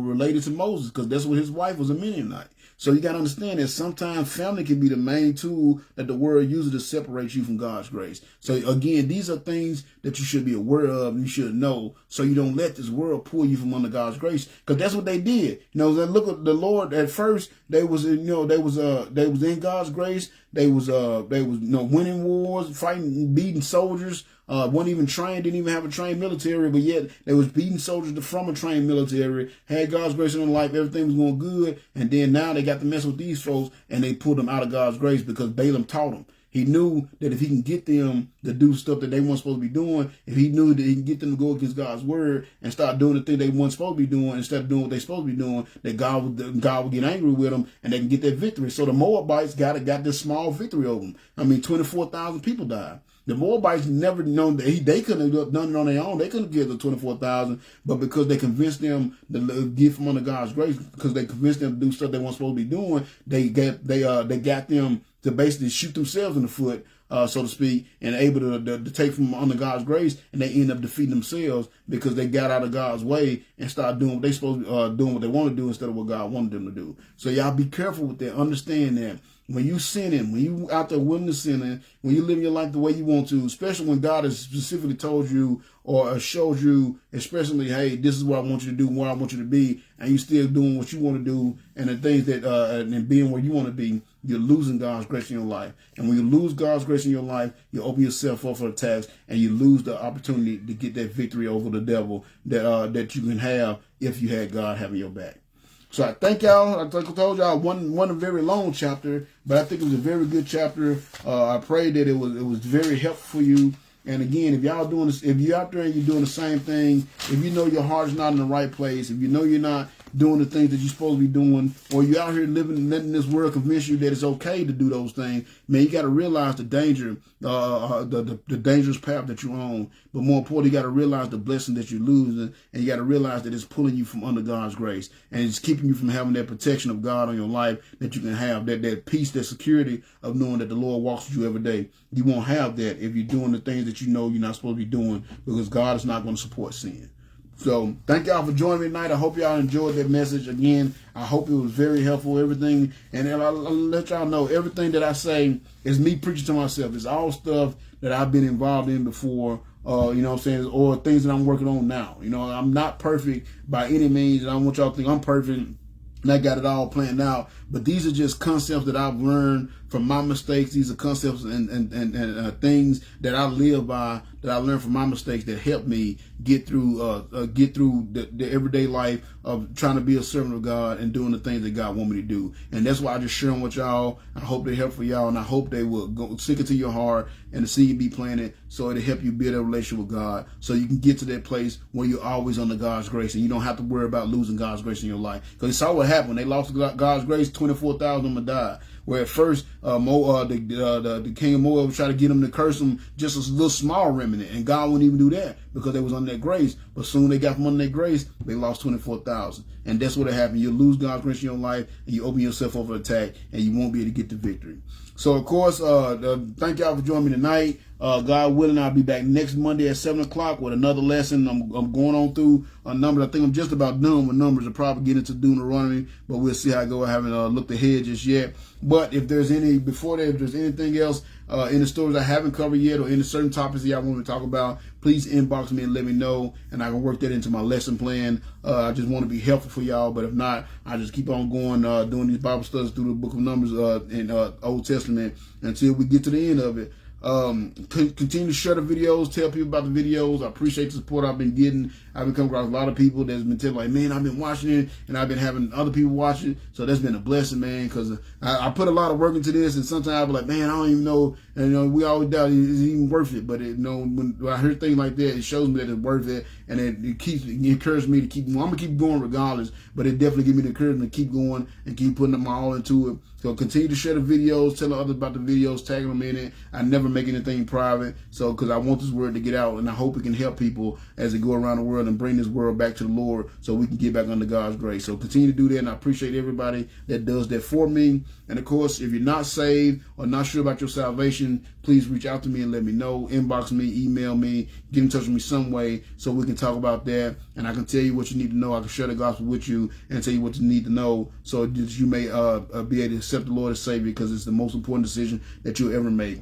related to Moses, because that's what his wife was, a Mennonite. So you got to understand that sometimes family can be the main tool that the world uses to separate you from God's grace. So again, these are things that you should be aware of and you should know, so you don't let this world pull you from under God's grace, because that's what they did. You know, look at the Lord. At first, they was in God's grace. They was winning wars, fighting, beating soldiers. Weren't even trained, didn't even have a trained military, but yet they was beating soldiers from a trained military, had God's grace in their life, everything was going good, and then now they got to mess with these folks, and they pulled them out of God's grace because Balaam taught them. He knew that if he can get them to do stuff that they weren't supposed to be doing, if he knew that he can get them to go against God's word and start doing the thing they weren't supposed to be doing instead of doing what they're supposed to be doing, that God would get angry with them and they can get that victory. So the Moabites got this small victory over them. I mean, 24,000 people died. The Moabites never known that they couldn't have done it on their own. They couldn't give the 24,000, but because they convinced them to get from under God's grace, because they convinced them to do stuff they weren't supposed to be doing, they got them to basically shoot themselves in the foot, so to speak, and able to take from under God's grace, and they end up defeating themselves because they got out of God's way and started doing what they supposed doing what they want to do instead of what God wanted them to do. So y'all be careful with that. Understand that when you sinning, when you out there willing to sinning, when you live your life the way you want to, especially when God has specifically told you or showed you, especially, hey, this is what I want you to do, where I want you to be, and you still doing what you want to do, and the things that and being where you want to be, you're losing God's grace in your life. And when you lose God's grace in your life, you open yourself up for attacks, and you lose the opportunity to get that victory over the devil that you can have if you had God having your back. So I thank y'all. I told y'all one a very long chapter, but I think it was a very good chapter. I pray that it was very helpful for you. And again, if y'all doing this, if you're out there and you're doing the same thing, if you know your heart is not in the right place, if you know you're not doing the things that you're supposed to be doing, or you're out here living, letting this world convince you that it's okay to do those things, man, you got to realize the danger, the dangerous path that you're on. But more importantly, you got to realize the blessing that you're losing, and you got to realize that it's pulling you from under God's grace, and it's keeping you from having that protection of God on your life that you can have, that peace, that security of knowing that the Lord walks with you every day. You won't have that if you're doing the things that you know you're not supposed to be doing, because God is not going to support sin. So thank y'all for joining me tonight. I hope y'all enjoyed that message. Again, I hope it was very helpful, everything. And I'll let y'all know, everything that I say is me preaching to myself. It's all stuff that I've been involved in before, you know what I'm saying, or things that I'm working on now. You know, I'm not perfect by any means. I don't want y'all to think I'm perfect and I got it all planned out. But these are just concepts that I've learned from my mistakes. These are concepts and things that I live by, that I learned from my mistakes, that help me get through the everyday life of trying to be a servant of God and doing the things that God wants me to do. And that's why I just share them with y'all. I hope they help for y'all, and I hope they will go stick it to your heart and the seed be planted, so it'll help you build a relationship with God, so you can get to that place where you're always under God's grace and you don't have to worry about losing God's grace in your life. Because you saw what happened when they lost God's grace. 24,000 of them died. Where at first, the king of Moab tried to get them to curse them, just a little small remnant, and God wouldn't even do that because they was under that grace. But soon they got from under that grace, they lost 24,000, and that's what happened. You lose God's grace in your life, and you open yourself up for attack, and you won't be able to get the victory. So of course, thank y'all for joining me tonight. God willing, I'll be back next Monday at 7 o'clock with another lesson. I'm going on through numbers. I think I'm just about done with numbers. I'll probably get into Deuteronomy, but we'll see how I go. I haven't looked ahead just yet. But if there's before that, if there's anything else in the stories I haven't covered yet, or any certain topics that y'all want me to talk about, please inbox me and let me know, and I can work that into my lesson plan. I just want to be helpful for y'all, but if not, I just keep on going, doing these Bible studies through the book of Numbers in Old Testament until we get to the end of it. Continue to share the videos, tell people about the videos. I appreciate the support I've been getting. I've been coming across a lot of people that's been telling, like, man, I've been watching it, and I've been having other people watch it. So that's been a blessing, man, because I put a lot of work into this, and sometimes I'll be like, man, I don't even know, and we always doubt it's even worth it. But when I hear things like that, it shows me that it's worth it, and it encourages me to keep going. I'm gonna keep going regardless, but it definitely gives me the encouragement to keep going and keep putting my all into it. So continue to share the videos, tell others about the videos, tagging them in it. I never make anything private, so because I want this word to get out, and I hope it can help people as they go around the world and bring this world back to the Lord, so we can get back under God's grace. So continue to do that, and I appreciate everybody that does that for me. And of course, if you're not saved or not sure about your salvation, please reach out to me and let me know. Inbox me, email me, get in touch with me some way so we can talk about that, and I can tell you what you need to know. I can share the gospel with you and tell you what you need to know so that you may be able to accept the Lord as Savior, because it's the most important decision that you'll ever make.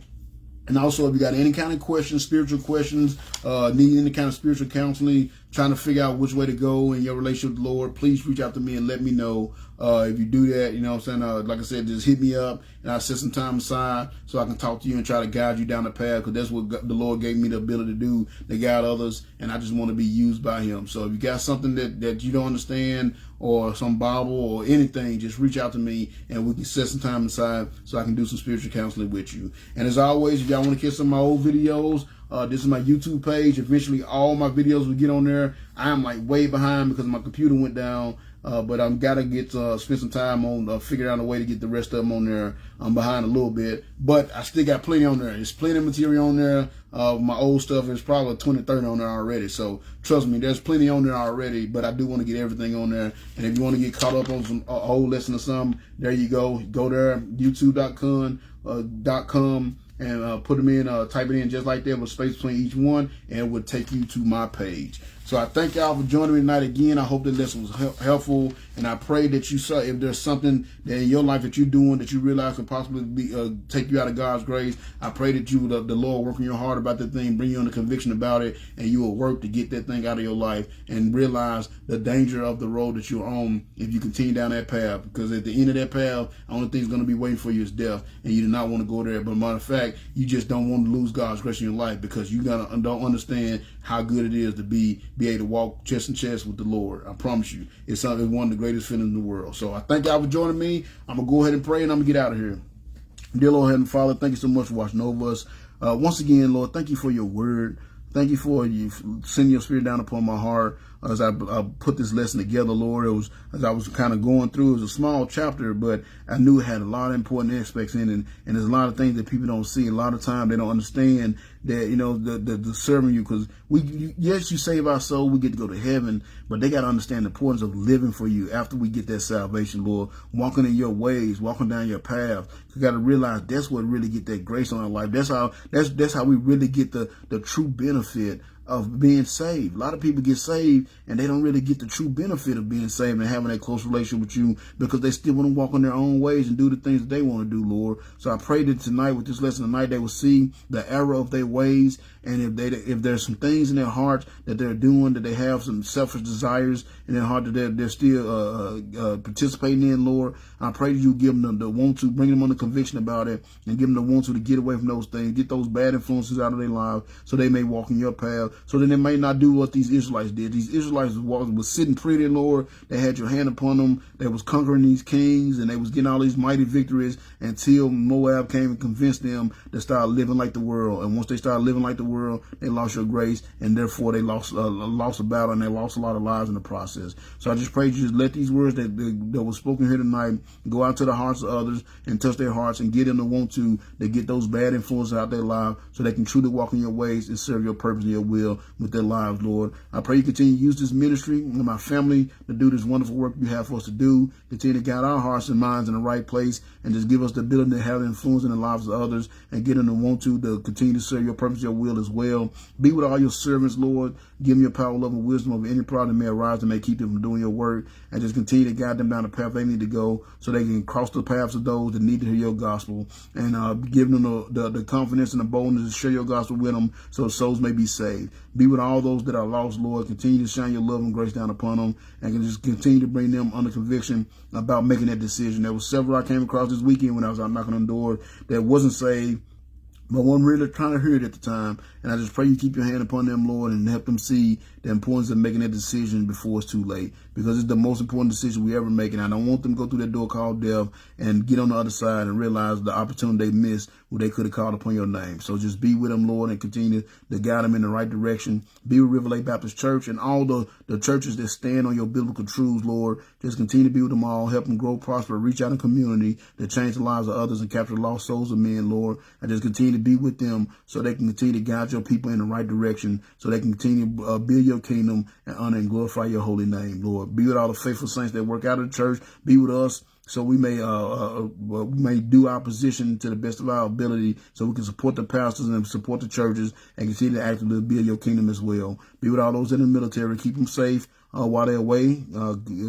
And also, if you got any kind of questions, spiritual questions, need any kind of spiritual counseling, trying to figure out which way to go in your relationship with the Lord, please reach out to me and let me know. If you do that, you know what I'm saying, like I said, just hit me up, and I'll set some time aside so I can talk to you and try to guide you down the path, because that's what the Lord gave me the ability to do, to guide others, and I just want to be used by Him. So if you got something that you don't understand, or some Bible or anything, just reach out to me, and we can set some time aside so I can do some spiritual counseling with you. And as always, if y'all want to catch some of my old videos, this is my YouTube page. Eventually, all my videos will get on there. I am like way behind because my computer went down, but I'm gotta spend some time on figuring out a way to get the rest of them on there. I'm behind a little bit, but I still got plenty on there. There's plenty of material on there. My old stuff is probably 20, 30 on there already. So trust me, there's plenty on there already, but I do want to get everything on there. And if you want to get caught up on some old lesson or something, there you go. Go there, youtube.com, and put them in, type it in just like that with space between each one, and it would take you to my page. So I thank y'all for joining me tonight again. I hope the lesson was helpful, and I pray that you saw, if there's something that in your life that you're doing that you realize could possibly take you out of God's grace, I pray that the Lord work in your heart about that thing, bring you under conviction about it, and you will work to get that thing out of your life, and realize the danger of the road that you're on if you continue down that path. Because at the end of that path, the only thing that's going to be waiting for you is death, and you do not want to go there. But matter of fact, you just don't want to lose God's grace in your life, because you don't understand how good it is to be able to walk chest and chest with the Lord. I promise you, it's one of the greatest feelings in the world. So I thank y'all for joining me. I'm going to go ahead and pray, and I'm going to get out of here. Dear Lord, Heavenly Father, thank you so much for watching over us. Once again, Lord, thank you for your word. Thank you for you sending your spirit down upon my heart as I put this lesson together, Lord. It was, as I was kind of going through, it was a small chapter, but I knew it had a lot of important aspects in it, and there's a lot of things that people don't see. A lot of time they don't understand that, you know, the serving you, because yes, you save our soul, we get to go to heaven, but they got to understand the importance of living for you after we get that salvation, Lord, walking in your ways, walking down your path. You got to realize that's what really get that grace on our life. That's how we really get the true benefit of being saved. A lot of people get saved and they don't really get the true benefit of being saved and having that close relationship with you, because they still want to walk in their own ways and do the things that they want to do, Lord. So I pray that tonight, with this lesson tonight, they will see the error of their ways, and if there's some things in their hearts that they're doing, that they have some selfish desires in their heart that they're still participating in, Lord, I pray that you give them the want to, bring them under conviction about it, and give them the want to get away from those things, get those bad influences out of their lives, so they may walk in your path, so that they may not do what these Israelites did. These Israelites was sitting pretty, Lord. They had your hand upon them. They was conquering these kings, and they was getting all these mighty victories until Moab came and convinced them to start living like the world. And once they started living like the world, they lost your grace, and therefore they lost a battle, and they lost a lot of lives in the process. So I just pray you just let these words that was spoken here tonight go out to the hearts of others and touch their hearts, and get them to want to get those bad influences out their lives, so they can truly walk in your ways and serve your purpose and your will will with their lives, Lord. I pray you continue to use this ministry and my family to do this wonderful work you have for us to do. Continue to guide our hearts and minds in the right place and just give us the ability to have influence in the lives of others and get them to want to continue to serve your purpose, your will as well. Be with all your servants, Lord. Give me your power, love, and wisdom over any problem that may arise that may keep them from doing your work, and just continue to guide them down the path they need to go so they can cross the paths of those that need to hear your gospel, and give them the confidence and the boldness to share your gospel with them so souls may be saved. Be with all those that are lost, Lord. Continue to shine your love and grace down upon them, and can just continue to bring them under conviction about making that decision. There were several I came across this weekend when I was out knocking on the door that wasn't saved, but wasn't really trying to hear it at the time. And I just pray you keep your hand upon them, Lord, and help them see the importance of making that decision before it's too late, because it's the most important decision we ever make. And I don't want them to go through that door called death and get on the other side and realize the opportunity they missed where they could have called upon your name. So just be with them, Lord, and continue to guide them in the right direction. Be with River Lake Baptist Church and all the churches that stand on your biblical truths, Lord. Just continue to be with them all. Help them grow, prosper, reach out in community to change the lives of others and capture lost souls of men, Lord. And just continue to be with them so they can continue to guide your people in the right direction, so they can continue to build your kingdom and honor and glorify your holy name, Lord. Be with all the faithful saints that work out of the church. Be with us so we may do our position to the best of our ability, so we can support the pastors and support the churches and continue to actively build your kingdom as well. Be with all those in the military. Keep them safe while they're away.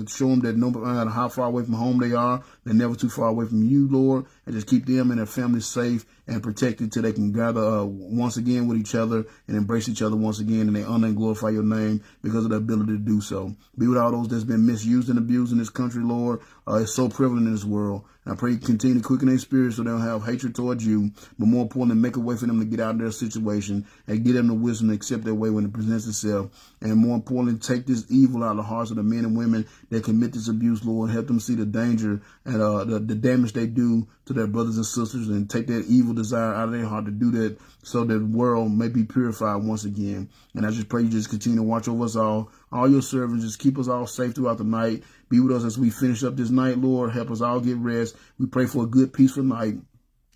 Show them that no matter how far away from home they are, they're never too far away from you, Lord. And just keep them and their families safe and protected till they can gather once again with each other and embrace each other once again, and they honor and glorify your name because of the ability to do so. Be with all those that's been misused and abused in this country, Lord. It's so prevalent in this world. I pray you continue to quicken their spirits so they don't have hatred towards you, but more importantly, make a way for them to get out of their situation and give them the wisdom to accept their way when it presents itself. And more importantly, take this evil out of the hearts of the men and women that commit this abuse, Lord. Help them see the danger and the damage they do to their brothers and sisters, and take that evil desire out of their heart to do that so that the world may be purified once again. And I just pray you just continue to watch over us all your servants. Just keep us all safe throughout the night. Be with us as we finish up this night, Lord. Help us all get rest. We pray for a good, peaceful night.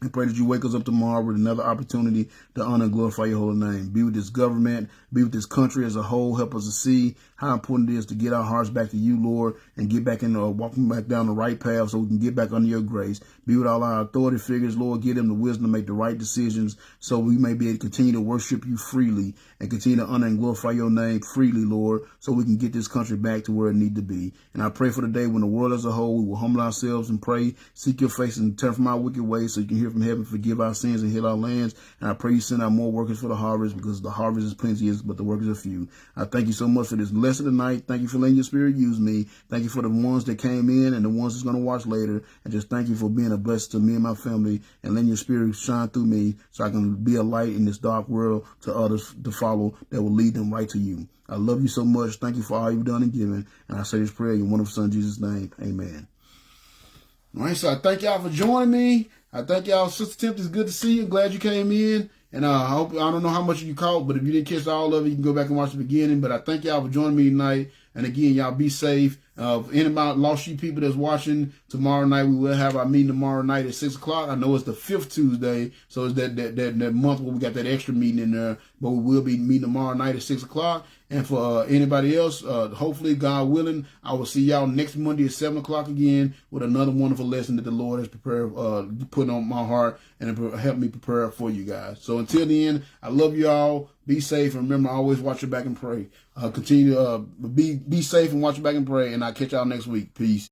I pray that you wake us up tomorrow with another opportunity to honor and glorify your holy name. Be with this government, be with this country as a whole. Help us to see how important it is to get our hearts back to you, Lord, and get back in walking back down the right path so we can get back under your grace. Be with all our authority figures, Lord. Give them the wisdom to make the right decisions so we may be able to continue to worship you freely and continue to honor and glorify your name freely, Lord, so we can get this country back to where it needs to be. And I pray for the day when the world as a whole, we will humble ourselves and pray, seek your face and turn from our wicked ways so you can hear from heaven, forgive our sins and heal our lands. And I pray you send out more workers for the harvest, because the harvest is plenty, but the workers are few. I thank you so much for this lesson tonight. Thank you for letting your spirit use me. Thank you for the ones that came in and the ones that's going to watch later. And just thank you for being a blessing to me and my family and letting your spirit shine through me so I can be a light in this dark world to others to follow that will lead them right to you. I love you so much. Thank you for all you've done and given. And I say this prayer in your wonderful son, Jesus' name. Amen. All right, so I thank y'all for joining me. I thank y'all. Sister Timothy, it's good to see you. Glad you came in. And I don't know how much you caught, but if you didn't catch all of it, you can go back and watch the beginning. But I thank y'all for joining me tonight. And again, y'all be safe. Anybody lost you people that's watching, tomorrow night we will have our meeting tomorrow night at 6 o'clock. I know it's the 5th Tuesday, so it's that month where we got that extra meeting in there. But we will be meeting tomorrow night at 6 o'clock. And for anybody else, hopefully, God willing, I will see y'all next Monday at 7 o'clock again with another wonderful lesson that the Lord has prepared, put on my heart and help me prepare for you guys. So until then, I love you all. Be safe, and remember, always watch your back and pray. Continue to be safe and watch your back and pray, and I'll catch y'all next week. Peace.